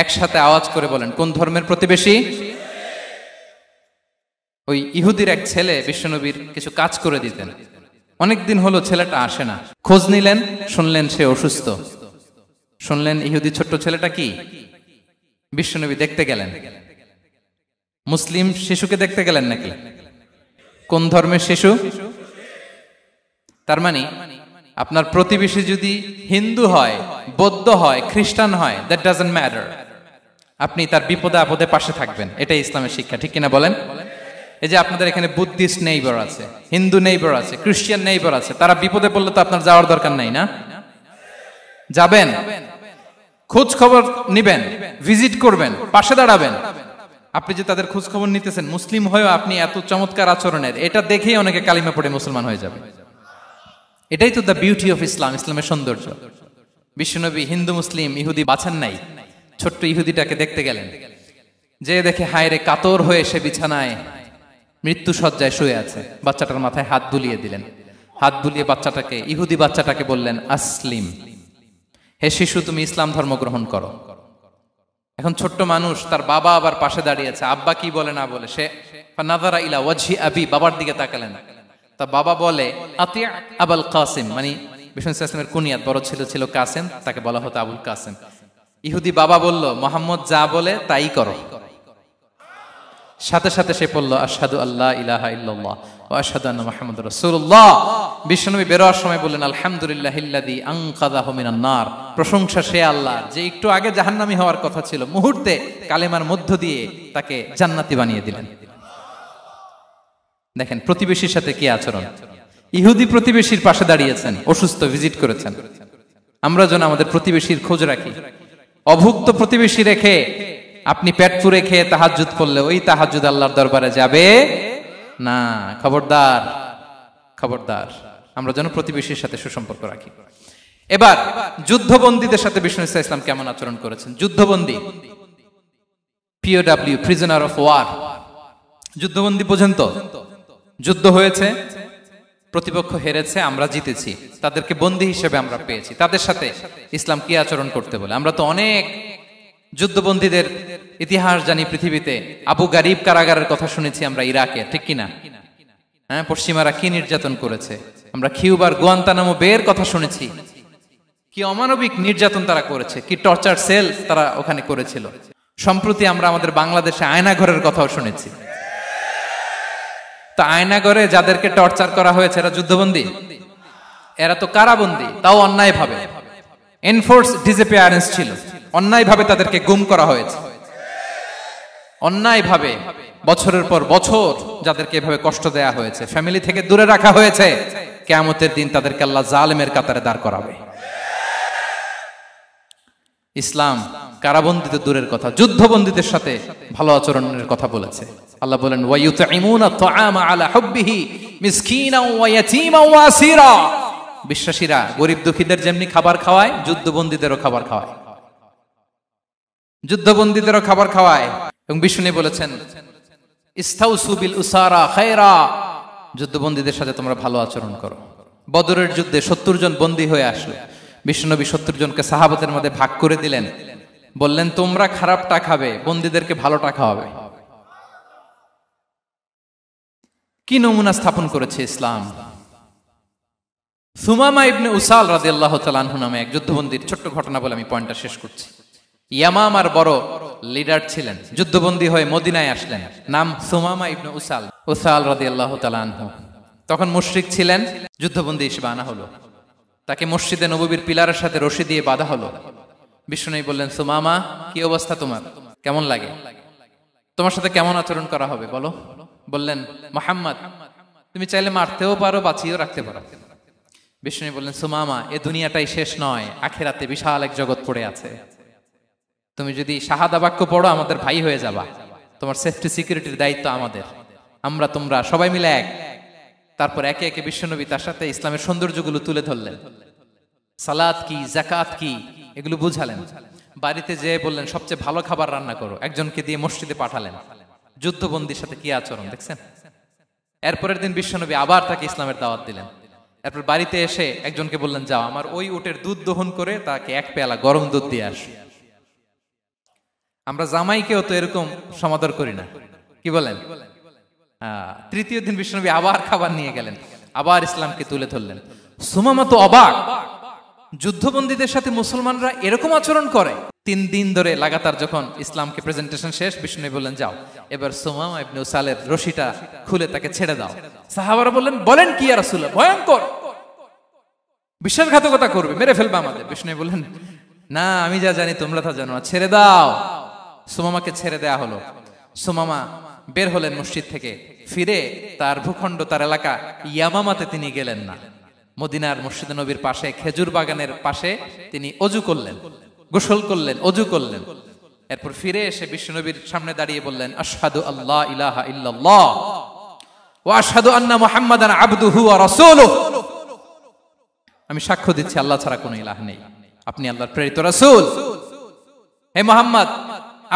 Speaker 1: একসাথে আওয়াজ করে বলেন, কোন ধর্মের প্রতিবেশী? ওই ইহুদির এক ছেলে বিশ্বনবীর কিছু কাজ করে দিতেন। অনেকদিন হলো ছেলেটা আসে না, খোঁজ নিলেন, শুনলেন সে অসুস্থ। শুনলেন ইহুদি ছোট্ট ছেলেটা কি, বিশ্বনবী দেখতে গেলেন। মুসলিম শিশুকে দেখতে গেলেন নাকি? কোন ধর্মের শিশু? তার মানে আপনার প্রতিবেশী যদি হিন্দু হয়, বৌদ্ধ হয়, খ্রিস্টান হয়, দ্যাট ডাজন্ট ম্যাটার। আপনি তার বিপদে আপদে পাশে থাকবেন, এটাই ইসলামের শিক্ষা, ঠিক কিনা বলেন? এই যে আপনাদের এখানে বুদ্ধিস্ট নেইবার আছে, হিন্দু নেইবার আছে, খ্রিস্টান নেইবার আছে, তারা বিপদে পড়লে তো আপনার যাওয়ার দরকার নাই, না? যাবেন, খোঁজ খবর নিবেন, ভিজিট করবেন, পাশে দাঁড়াবেন। আপনি যে তাদের খোঁজ খবর নিতেছেন, মুসলিম হয়েও আপনি এত চমৎকার আচরণের, এটা দেখেই অনেকে কালিমা পড়ে মুসলমান হয়ে যাবে। এটাই তো দ্য বিউটি অফ ইসলাম, ইসলামের সৌন্দর্য। বিশ্বনবী হিন্দু মুসলিম ইহুদি বাছান নাই, ছোট্ট ইহুদিটাকে দেখতে গেলেন, যে দেখে হায়রে কাতর হয়ে সে বিছানায় মৃত্যু শয্যায় শুয়ে আছে, বাচ্চাটার মাথায় হাত বুলিয়ে দিলেন। হাত বুলিয়ে বাচ্চাটাকে, ইহুদি বাচ্চাটাকে বললেন, আসলিম, হে শিশু তুমি ইসলাম ধর্ম গ্রহণ করো। এখন ছোট্ট মানুষ, তার বাবা আবার পাশে দাঁড়িয়েছে, আব্বা কি বলে না বলে, সে নাযারা ইলা ওয়াজহি আবি, বাবার দিকে তাকালেন। তা বাবা বলে আতি আবুল কাসিম, মানে বিষ্ণু ইসলামের কুনিয়াত, বড় ছেলে ছিল কাসেম, তাকে বলা হতো আবুল কাসেম। ইহুদি বাবা বলল, মোহাম্মদ যা বলে তাই করো। সাথে সাথে সে পড়ল আশহাদু আল্লা ইলাহা ইল্লাল্লাহ ওয়া আশহাদু আন্না মুহাম্মাদুর রাসূলুল্লাহ। বিশ্বনবী বেরোয়ার সময় বললেন, আলহামদুলিল্লাহিল্লাযী আনকাযাহু মিনান নার, প্রশংসা সে আল্লাহর যে একটু আগে জাহান্নামী হওয়ার কথা ছিল, মুহূর্তে কালেমার মধ্য দিয়ে তাকে জান্নাতি বানিয়ে দিলেন। দেখেন প্রতিবেশীর সাথে কি আচরণ। ইহুদি প্রতিবেশীর পাশে দাঁড়িয়েছেন, অসুস্থ, ভিজিট করেছেন। আমরা যেন আমাদের প্রতিবেশীর খোঁজ রাখি। অভুক্ত প্রতিবেশী রেখে আপনি পেট পুরে খেয়ে তাহাজ্জুদ পড়লে ওই তাহাজ্জুদ আল্লাহর দরবারে যাবে না। খবরদার, খবরদার, আমরা যেন প্রতিবেশীর সাথে সুসম্পর্ক রাখি। এবার যুদ্ধবন্দীদের সাথে বিষ্ণু ইসলাম কেমন আচরণ করেছেন। যুদ্ধবন্দী, পিওডব্লিউ, প্রিজনার অফ ওয়ার, যুদ্ধবন্দী পর্যন্ত যুদ্ধ হয়েছে, প্রতিপক্ষ হেরেছে, আমরা জিতেছি, তাদেরকে বন্দী হিসেবে আমরা পেয়েছি, তাদের সাথে ইসলাম কি আচরণ করতে বলে। আমরা তো অনেক যুদ্ধবন্দীদের ইতিহাস জানি পৃথিবীতে। আবু গারিব কারাগারের কথা শুনেছি আমরা ইরাকে, ঠিক কিনা? হ্যাঁ, পশ্চিমারা কি নির্যাতন করেছে। আমরা কিউবার গুয়ান্তানামো বের কথা শুনেছি, কি অমানবিক নির্যাতন তারা করেছে, কি টর্চার সেল তারা ওখানে করেছিল। সম্প্রতি আমরা আমাদের বাংলাদেশে আয়নাঘরের কথাও শুনেছি। তা আয়নাঘরে যাদেরকে টর্চার করা হয়েছে এরা যুদ্ধবন্দী? এরা তো কারাবন্দী, তাও অন্যায় ভাবে। এনফোর্স ডিসঅ্যাপিয়ারেন্স ছিল, অন্যায় ভাবে তাদেরকে গুম করা হয়েছে। অন্যায় ভাবে বছরের পর বছর যাদেরকে এভাবে কষ্ট দেয়া হয়েছে, ফ্যামিলি থেকে দূরে রাখা হয়েছে, কিয়ামতের দিন তাদেরকে আল্লাহ জালেমের কাতারে দাঁড় করাবে। ইসলাম কারাবন্দীতে দূরের কথা, যুদ্ধবন্দীদের সাথে ভালো আচরণের কথা বলেছে। আল্লাহ বলেন, ওয়া ইউতঈমুনা আত-তাআমা আলা হুব্বিহি মিসকিনাও ওয়া ইয়াতীমান ওয়া আসীরা। বিশ্বাসীরা গরিব দুঃখীদের যেমনি খাবার খাওয়ায়, যুদ্ধবন্দীদেরও খাবার খাওয়ায়, যুদ্ধবন্দীদেরও খাবার খাওয়ায়। এবং বিষ্ণু বলেছেন, ইস্তাউসু বিল উসারা খায়রা, যুদ্ধবন্দীদের সাথে তোমরা ভালো আচরণ করো। বদরের যুদ্ধে 70 জন বন্দী হয়ে আসলো। বিশ্বনবী 70 জনকে সাহাবাদের মধ্যে ভাগ করে দিলেন, বললেন তোমরা খারাপটা খাবে, বন্দীদেরকে ভালোটা খাওয়াবে। কি নমুনা স্থাপন করেছে ইসলাম। সুমামা ইবনে উসাল রাদিয়াল্লাহু তাআলা আনহু নামে এক যুদ্ধবন্দীর ছোট্ট ঘটনা বলে আমি পয়েন্টটা শেষ করছি। ইয়ামামার বড় লিডার ছিলেন, যুদ্ধবন্দী হয়ে মদিনায় আসলেন, নাম সুমামা ইবনে উসাল রাদিয়াল্লাহু তাআলা আনহু। তখন মুশরিক ছিলেন, যুদ্ধবন্দী হিসেবে আনা হলো। তাকে মসজিদে নববীর পিলারের সাথে রশি দিয়ে বাঁধা হলো। বিষ্ণু বললেন, সুমামা কি অবস্থা তোমার, কেমন লাগে, তোমার সাথে কেমন আচরণ করা হবে বলো। বললেন, মুহাম্মদ তুমি চাইলে মারতেও পারো, বাঁচিয়েও রাখতে পারো। বিষ্ণু বললেন, সুমামা এ দুনিয়াটাই শেষ নয়, আখিরাতে বিশাল এক জগৎ পড়ে আছে। তুমি যদি শাহাদা বাক্য পড়ো আমাদের ভাই হয়ে যাবা, তোমার সেফটি সিকিউরিটির দায়িত্ব আমাদের, আমরা তোমরা সবাই মিলে এক। তারপর একে একে বিশ্বনবী তার সাথে ইসলামের সৌন্দর্যগুলো তুলে ধরলেন, সালাত কি, যাকাত কি, এগুলো বুঝালেন। বাড়িতে যেয়ে বললেন সবচেয়ে ভালো খাবার রান্না করো, একজনকে দিয়ে মসজিদে পাঠালেন। যুদ্ধবন্দীর সাথে কি আচরণ দেখছেন। এরপরের দিন বিশ্বনবী আবার তাকে ইসলামের দাওয়াত দিলেন। এরপর বাড়িতে এসে একজনকে বললেন, যাও আমার ওই উটের দুধ দহন করে তাকে এক পেয়ালা গরম দুধ দিয়ে আস। আমরা জামাইকেও তো এরকম সমাদর করি না, কি বলেন? তৃতীয় দিন বিশ্বনবী আবার খাবার নিয়ে গেলেন, আবার ইসলামকে তুলে ধরলেন। সুমামা তো অবাক, যুদ্ধবন্দীদের সাথে মুসলমানরা এরকম আচরণ করে। 3 দিন ধরে লাগাতার যখন ইসলামকে প্রেজেন্টেশন শেষ, বিষ্ণু বললেন, যাও এবার সুমামা ইবনে উসালের রশিটা খুলে তাকে ছেড়ে দাও। সাহাবারা বললেন, বলেন কি ইয়া রাসূলুল্লাহ, ভয়ঙ্কর। বিশ্বাসঘাতকতা করবে, মেরে ফেলবে আমাদের। বিষ্ণু বললেন, না, আমি যা জানি তোমরা তা জানো না, ছেড়ে দাও। সুমামাকে ছেড়ে দেয়া হলো। সুমামা বের হলেন মসজিদ থেকে, ফিরে তার ভূখণ্ড, তার এলাকা ইয়ামামাতে তিনি গেলেন না। মদিনার মসজিদে নবীর পাশে খেজুর বাগানের পাশে তিনি অজু করলেন, গোসল করলেন, অজু করলেন। এরপর ফিরে এসে বিশ্বনবীর সামনে দাঁড়িয়ে বললেন, আশহাদু আল্লাহ ইলাহা ইল্লাল্লাহ ওয়া আশহাদু আন্না মুহাম্মাদান আবদুহু ওয়া রাসূলুহু। আমি সাক্ষ্য দিচ্ছি আল্লাহ ছাড়া কোনো ইলাহ নেই, আপনি আল্লাহর প্রেরিত রাসূল। হে মুহাম্মদ,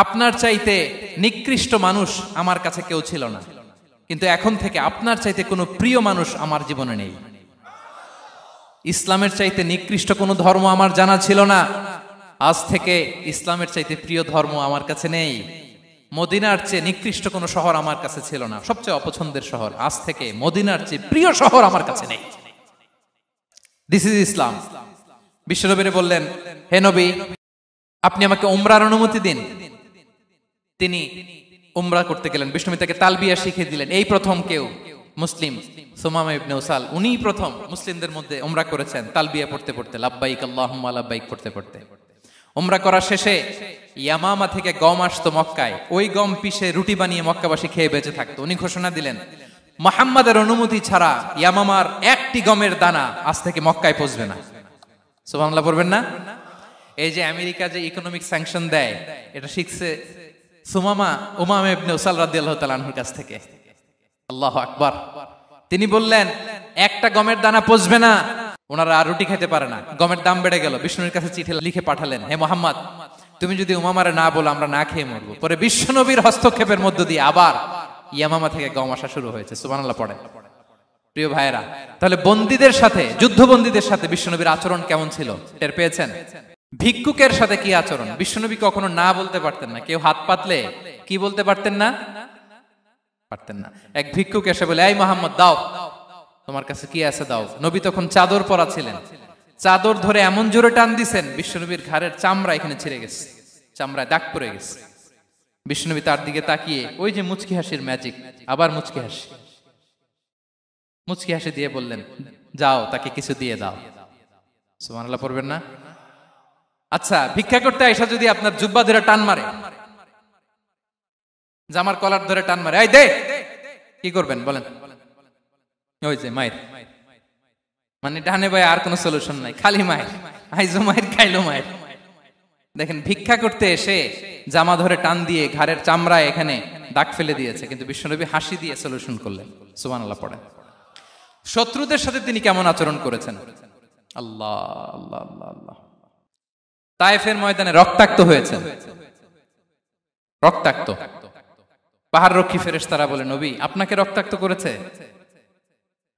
Speaker 1: আপনার চাইতে নিকৃষ্ট মানুষ আমার কাছে কেউ ছিল না, কিন্তু এখন থেকে আপনার চাইতে কোনো প্রিয় মানুষ আমার জীবনে নেই। ইসলামের চাইতে নিকৃষ্ট কোনো ধর্ম আমার জানা ছিল না, আজ থেকে ইসলামের চাইতে প্রিয় ধর্ম আমার কাছে নেই। মদিনার চেয়ে নিকৃষ্ট কোনো শহর আমার কাছে ছিল না, সবচেয়ে অপছন্দের শহর, আজ থেকে মদিনার চেয়ে প্রিয় শহর আমার কাছে নেই। দিস ইজ ইসলাম। বিশ্বনবী বললেন, হে নবী, আপনি আমাকে উমরার অনুমতি দিন। তিনি উমরা করতে গেলেন। বিষ্ণু তাকে তালবিয়া শিখিয়ে দিলেন। এই প্রথম কেউ মুসলিম, সুমামা ইবনে উসাল, উনিই প্রথম মুসলিমদের মধ্যে উমরা করেছেন তালবিয়া পড়তে পড়তে, লাব্বাইক আল্লাহুম্মা লাব্বাইক পড়তে পড়তে। উমরা করা শেষে ইয়ামামা থেকে গম আসতো মক্কায়, ওই গম পিষে রুটি বানিয়ে মক্কাবাসী খেয়ে বেঁচে থাকতো। উনি ঘোষণা দিলেন, মুহাম্মাদের অনুমতি ছাড়া ইয়ামামার একটি গমের দানা আজ থেকে মক্কায় পৌঁছবে না। সুবহানাল্লাহ পড়বেন না? এই যে আমেরিকা যে ইকোনমিক স্যাংশন দেয়, এটা শিখছে সুমামা উমামা ইবনে উসাল রাদিয়াল্লাহু তাআলা আনহুর কাছ থেকে। আল্লাহু আকবার। তিনি বললেন, একটা গমের দানা পচবে না, ওনারা আর রুটি খেতে পারে না। গমের দাম বেড়ে গেল। বিষ্ণুর কাছে চিঠি লিখে পাঠালেন, হে মুহাম্মদ, তুমি যদি উমামারে না বলো আমরা না খেয়ে মরবো। পরে বিশ্বনবীর হস্তক্ষেপের মধ্য দিয়ে আবার ইয়ামামা থেকে গম আসা শুরু হয়েছে। সুবহানাল্লাহ পড়ে। প্রিয় ভাইয়েরা, তাহলে বন্দীদের সাথে, যুদ্ধবন্দীদের সাথে বিশ্বনবীর আচরণ কেমন ছিল টের পেয়েছেন? ভিক্ষুকের সাথে কি আচরণ? বিশ্বনবী কখনো না বলতে পারতেন না। কেউ হাত পাতলে কি বলতে পারতেন না? পারতেন না। এক ভিক্ষুক এসে বলে, এই মুহাম্মদ, দাও, তোমার কাছে কি আছে দাও। নবী তখন চাদর পরা ছিলেন। চাদর ধরে এমন জোরে টান দিছেন, বিশ্বনবীর ঘাড়ের চামড়া এখানে ছিঁড়ে গেছে, চামড়ায় দাগ পড়ে গেছে। বিশ্বনবী তার দিকে তাকিয়ে, ওই যে মুচকি হাসির ম্যাজিক, আবার মুচকি হাসি, মুচকি হাসি দিয়ে বললেন, যাও, তাকে কিছু দিয়ে দাও। সুবহানাল্লাহ পড়বেন না? আচ্ছা, ভিক্ষা করতে আইসা যদি আপনার জুব্বা ধরে টান মারে, জামার কলার ধরে টান মারে, এই দে, কি করবেন বলেন? ওই যে মায়ের, মানে ডানে ভাই আর কোনো সলিউশন নাই, খালি মায়ের, আইজো মায়ের, খাইলো মায়ের। দেখেন, ভিক্ষা করতে এসে জামা ধরে টান দিয়ে ঘাড়ের চামড়ায় এখানে দাগ ফেলে দিয়েছে, কিন্তু বিশ্বনবী হাসি দিয়ে সলিউশন করলেন। সুবহানাল্লাহ পড়ে। শত্রুদের সাথে তিনি কেমন আচরণ করেছেন? আল্লাহ আল্লাহ আল্লাহ আল্লাহ। তায়েফের ময়দানে রক্তাক্ত হয়েছেন, রক্তাক্ত। পাহাড় রক্ষী ফেরেশতারা বলে, নবী, আপনাকে রক্তাক্ত করেছে?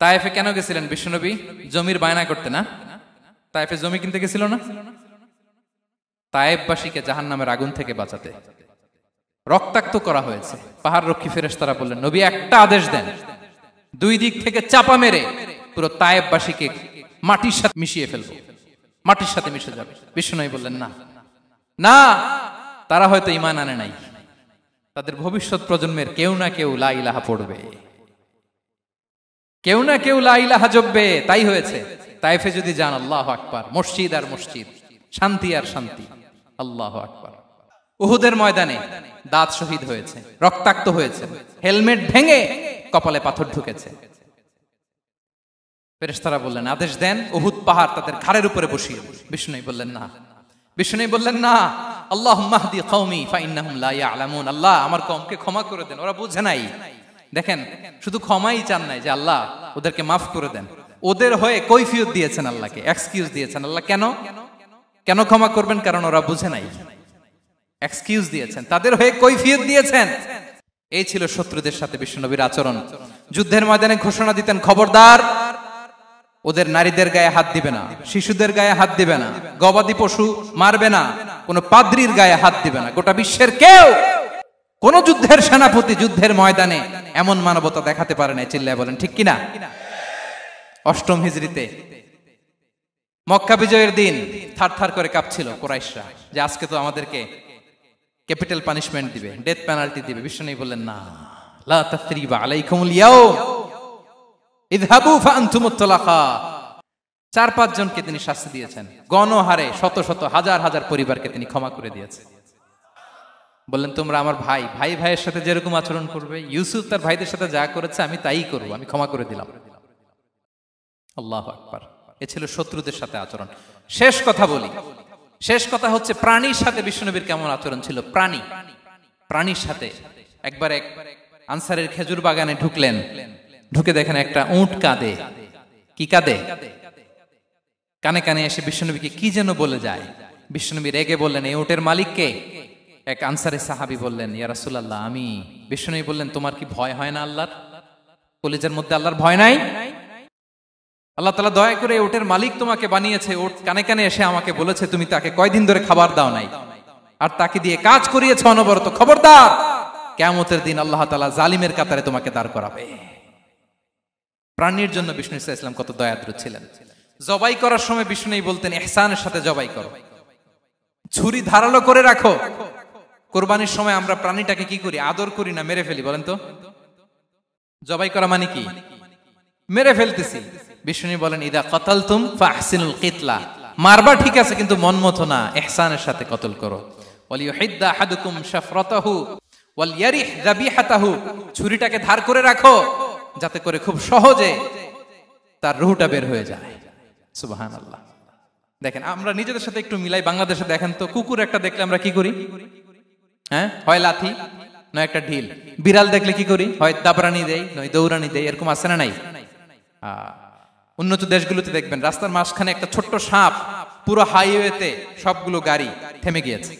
Speaker 1: তায়েফে কেন গেছিলেন বিশ্বনবী? জমির বায়না করতে না? তায়েফে জমি কিনতে গেছিল না? তায়েফবাসীকে জাহান্নামের আগুন থেকে বাঁচাতে রক্তাক্ত করা হয়েছে। পাহাড় রক্ষী ফেরেশতারা বললেন, নবী, একটা আদেশ দেন, দুই দিক থেকে চাপা মেরে পুরো তায়েফবাসীকে মাটির সাথে মিশিয়ে ফেলবো, মাটির সাথে মিশে যাবে। বিশ্বনবী বললেন, না না, তারা হয়তো ঈমান আনে নাই, তাদের ভবিষ্যৎ প্রজন্মের কেউ না কেউ লা ইলাহা পড়বে, কেউ না কেউ লা ইলাহা জপবে। তাই হয়েছে। তায়েফে যদি যান, আল্লাহু আকবার, মসজিদ আর মসজিদ, শান্তি আর শান্তি। আল্লাহু আকবার। উহুদের ময়দানে দাঁত শহীদ হয়েছে, রক্তাক্ত হয়েছে, হেলমেট ভেঙে কপালে পাথর ঢুকেছে। ফেরেশতারা বললেন, আদেশ দেন, উহুদ পাহাড় তাদের ঘাড়ের উপরে বসিয়ে দেন। বিষ্ণু বললেন, না। বিষ্ণু বললেন, না, আল্লাহুম্মা হদি কওমি ফাইন্নাহুম লা ইয়ালামুন। আল্লাহ, আমার কওমকে ক্ষমা করে দেন, ওরা বুঝে নাই। দেখেন, শুধু ক্ষমাই চান নাই যে আল্লাহ ওদেরকে মাফ করে দেন, ওদের হয়ে কৈফিয়ত দিয়েছেন আল্লাহকে, এক্সকিউজ দিয়েছেন। আল্লাহ কেন কেন ক্ষমা করবেন? কারণ ওরা বুঝে নাই। এক্সকিউজ দিয়েছেন, তাদের হয়ে কৈফিয়ত দিয়েছেন। এই ছিল শত্রুদের সাথে বিশ্বনবীর আচরণ। যুদ্ধের ময়দানে ঘোষণা দিতেন, খবরদার, ওদের নারীদের গায়ে হাত দিবে না, শিশুদের গায়ে হাত দিবে না, গবাদি পশু মারবে না, কোন পাদ্রীর গায়ে হাত দিবে না। গোটা বিশ্বের কেউ, কোন যুদ্ধের সেনাপতি যুদ্ধের ময়দানে এমন মানবতা দেখাতে পারে না। চিল্লায় বলেন ঠিক কিনা? অষ্টম হিজরিতে মক্কা বিজয়ের দিন থারথার করে কাঁপছিল কুরাইশরা, যে আজকে তো আমাদেরকে ক্যাপিটাল পানিশমেন্ট দিবে, ডেথ পেনাল্টি দিবে। বিশ্বনবী বললেন, না, লা তাসরিবা আলাইকুমুল ইয়াউম, ইযহাবু ফাআনতুমুত তালাকা। 4-5 জনকে তিনি শাস্তি দিয়েছেন, গণহারে শত শত হাজার হাজার পরিবারকে তিনি ক্ষমা করে দিয়েছেন। বললেন তোমরা আমার ভাই, ভাই ভাইয়ের সাথে যেরকম আচরণ করবে, ইউসুফ তার ভাইদের সাথে যা করেছে আমি তাই করবো, আমি ক্ষমা করে দিলাম। আল্লাহু আকবার। এ ছিল শত্রুদের সাথে আচরণ। শেষ কথা বলি, শেষ কথা হচ্ছে প্রাণীর সাথে বিশ্বনবীর কেমন আচরণ ছিল। প্রাণীর সাথে একবার এক আনসারের খেজুর বাগানে ঢুকলেন, ঢুকে দেখেন একটা উট কাঁদে। কি কাঁদে? কানে কানে এসে বিশ্বনবীকে কি যেন বলে যায়। বিশ্বনবী রেগে বললেন, এই উটের মালিক কে? এক আনসারী সাহাবী বললেন, ইয়া রাসূলুল্লাহ আমি। বিশ্বনবী বললেন, তোমার কি ভয় হয় না আল্লাহর? কলিজার মধ্যে আল্লাহর ভয় নাই? আল্লাহ তাআলা দয়া করে উটের মালিক তোমাকে বানিয়েছে, উট কানে কানে এসে আমাকে বলেছে তুমি তাকে কয়দিন ধরে খাবার দাও নাই, আর তাকে দিয়ে কাজ করিয়েছে অনবরত। খবরদার, কিয়ামতের দিন আল্লাহ তাআলা জালিমের কাতারে তোমাকে দাঁড় করাবে। প্রাণীর জন্য বিষ্ণু ইসা ইসলাম কত দয়াদ্র ছিলেন। জবাই করার সময় বিষ্ণু বলতেন, ইহসানের সাথে জবাই করো, ছুরি ধারালো করে রাখো। কোরবানির সময় আমরা প্রাণীটাকে কি করি? আদর করি না, মেরে ফেলি। বলেন তো, জবাই করা মানে কি? মেরে ফেলতেছি। বিষ্ণু বলেন, ইদা কাতালতুম ফাহসিনুল কিতলা, মারবা ঠিক আছে কিন্তু মন মতো না, ইহসানের সাথে কতল করো। ওয়ালিয়ুহিদ্দা আহাদুকুম শাফরাতাহু ওয়ালইয়ারিহ যাবিহাতাহু, ছুরিটাকে ধার করে রাখো যাতে করে খুব সহজে তার রূহটা বের হয়ে যায়। সুবহানাল্লাহ। দেখেন আমরা নিজেদের সাথে একটু মিলাই। বাংলাদেশে দেখেন তো, কুকুর একটা দেখলে আমরা কি করি? হ্যাঁ, হয় লাথি নয় একটা ঢিল। বিড়াল দেখলে কি করি? হয় দাবরানি দেই নয় দৌড়ানি দেই। এরকম আছে না নাই? উন্নত দেশগুলোতে দেখবেন রাস্তার মাঝখানে একটা ছোট্ট সাপ, পুরো হাইওয়েতে সবগুলো গাড়ি থেমে গিয়েছে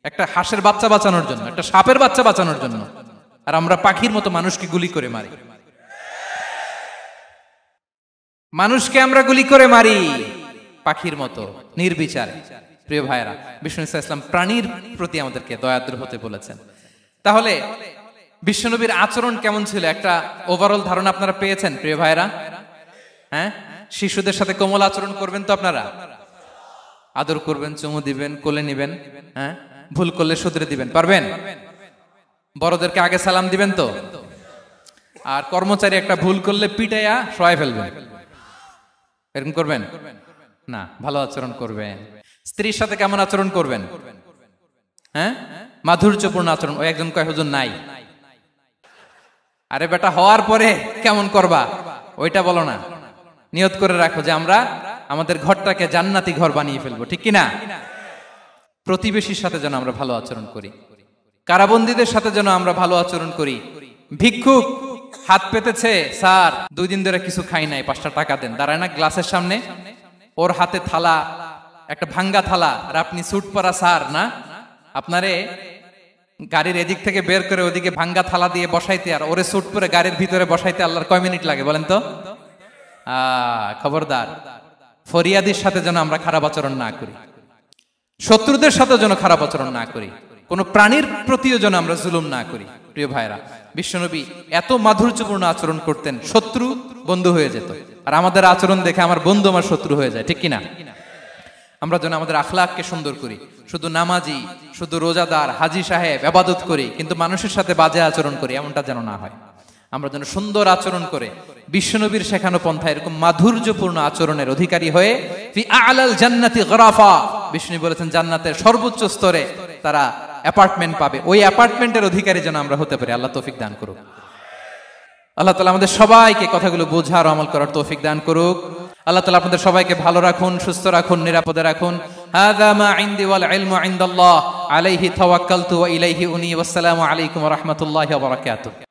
Speaker 1: একটা হাঁসের বাচ্চা বাঁচানোর জন্য, একটা সাপের বাচ্চা বাঁচানোর জন্য। আর আমরা পাখির মতো মানুষকে গুলি করে মারি। মানুষকে আমরা গুলি করে মারি পাখির মতো নির্বিচারে। প্রিয় ভাইরা, বিষ্ণু ইসলাম প্রাণীর প্রতি আমাদেরকে দয়াদ্র হতে বলেছেন। তাহলে বিশ্বনবীর আচরণ কেমন ছিল একটা ওভারঅল ধারণা আপনারা পেয়েছেন প্রিয় ভাইরা? হ্যাঁ, শিশুদের সাথে কোমল আচরণ করবেন তো আপনারা? আদর করবেন, চুমু দিবেন, কোলে নিবেন। হ্যাঁ, ভুল করলে শুধরে দিবেন, পারবেন? বড়দেরকে আগে সালাম দিবেন তো? আর কর্মচারী একটা ভুল করলে পিটাইয়া শোয়ায় ফেলবেন, এরকম করবেন না? ভালো আচরণ করবেন। স্ত্রীর সাথে কেমন আচরণ করবেন? হ্যাঁ, মাধুর্যপূর্ণ আচরণ। ওই একজন কয় হুজুর নাই। আরে বেটা, হওয়ার পরে কেমন করবা ওইটা বলো না। নিয়ত করে রাখো যে আমরা আমাদের ঘরটাকে জান্নাতি ঘর বানিয়ে ফেলবো, ঠিক কিনা? প্রতিবেশীর সাথে যেন আমরা ভালো আচরণ করি, কারাবন্দীদের সাথে যেন আমরা ভালো আচরণ করি। ভিক্ষুক হাত পেতেছে, স্যার 2 দিন ধরে কিছু খাই নাই, 5টা টাকা দেন। দাঁড়ায় না গ্লাসের সামনে, ওর হাতে থালা, একটা ভাঙ্গা থালা, আর আপনি স্যুট পরা স্যার না, আপনারে গাড়ির এদিক থেকে বের করে ওদিকে ভাঙ্গা থালা দিয়ে বসাইতে আর ওরে স্যুট পরে গাড়ির ভিতরে বসাইতে আল্লাহর কয় মিনিট লাগে বলেন তো? খবরদার, ফরিয়াদির সাথে যেন আমরা খারাপ আচরণ না করি, শত্রুদের সাথে যেন খারাপ আচরণ না করি, কোন প্রাণীর প্রতিও যেন আমরা জুলুম না করি। প্রিয় ভাইরা, বিশ্বনবী এত মাধুর্যপূর্ণ আচরণ করতেন, শত্রু বন্ধু হয়ে যেত। আর আমাদের আচরণ দেখে আমার বন্ধু আমার শত্রু হয়ে যায়, ঠিক কিনা? আমরা যেন আমাদের আখলাককে সুন্দর করি। শুধু নামাজি, শুধু রোজাদার, হাজি সাহেব ইবাদত করি কিন্তু মানুষের সাথে বাজে আচরণ করি, এমনটা যেন না হয়। আমরা যেন সুন্দর আচরণ করে বিশ্বনবীর শেখানো পন্থা এরকম মাধুর্যপূর্ণ আচরণের অধিকারী হয়ে ফি আ'লাল জান্নাতি গরাফা, বিষ্ণু বলেছেন জান্নাতের সর্বোচ্চ স্তরে তারা অ্যাপার্টমেন্ট পাবে। ওই অ্যাপার্টমেন্টের অধিকারী যেন আমরা হতে পারি। আল্লাহ তৌফিক দান করুক। আল্লাহ তাআলা আমাদের সবাইকে কথাগুলো বোঝার ও আমল করার তৌফিক দান করুক। আল্লাহ তাআলা আপনাদের সবাইকে ভালো রাখুন, সুস্থ রাখুন, নিরাপদে রাখুন। হাযা মা ইনদি ওয়াল ইলমু ইনদাল্লাহ আলাইহি তাওয়াক্কালতু ওয়া ইলাইহি উনী। ওয়াসসালামু আলাইকুম ওয়া রাহমাতুল্লাহি ওয়া বারাকাতুহু।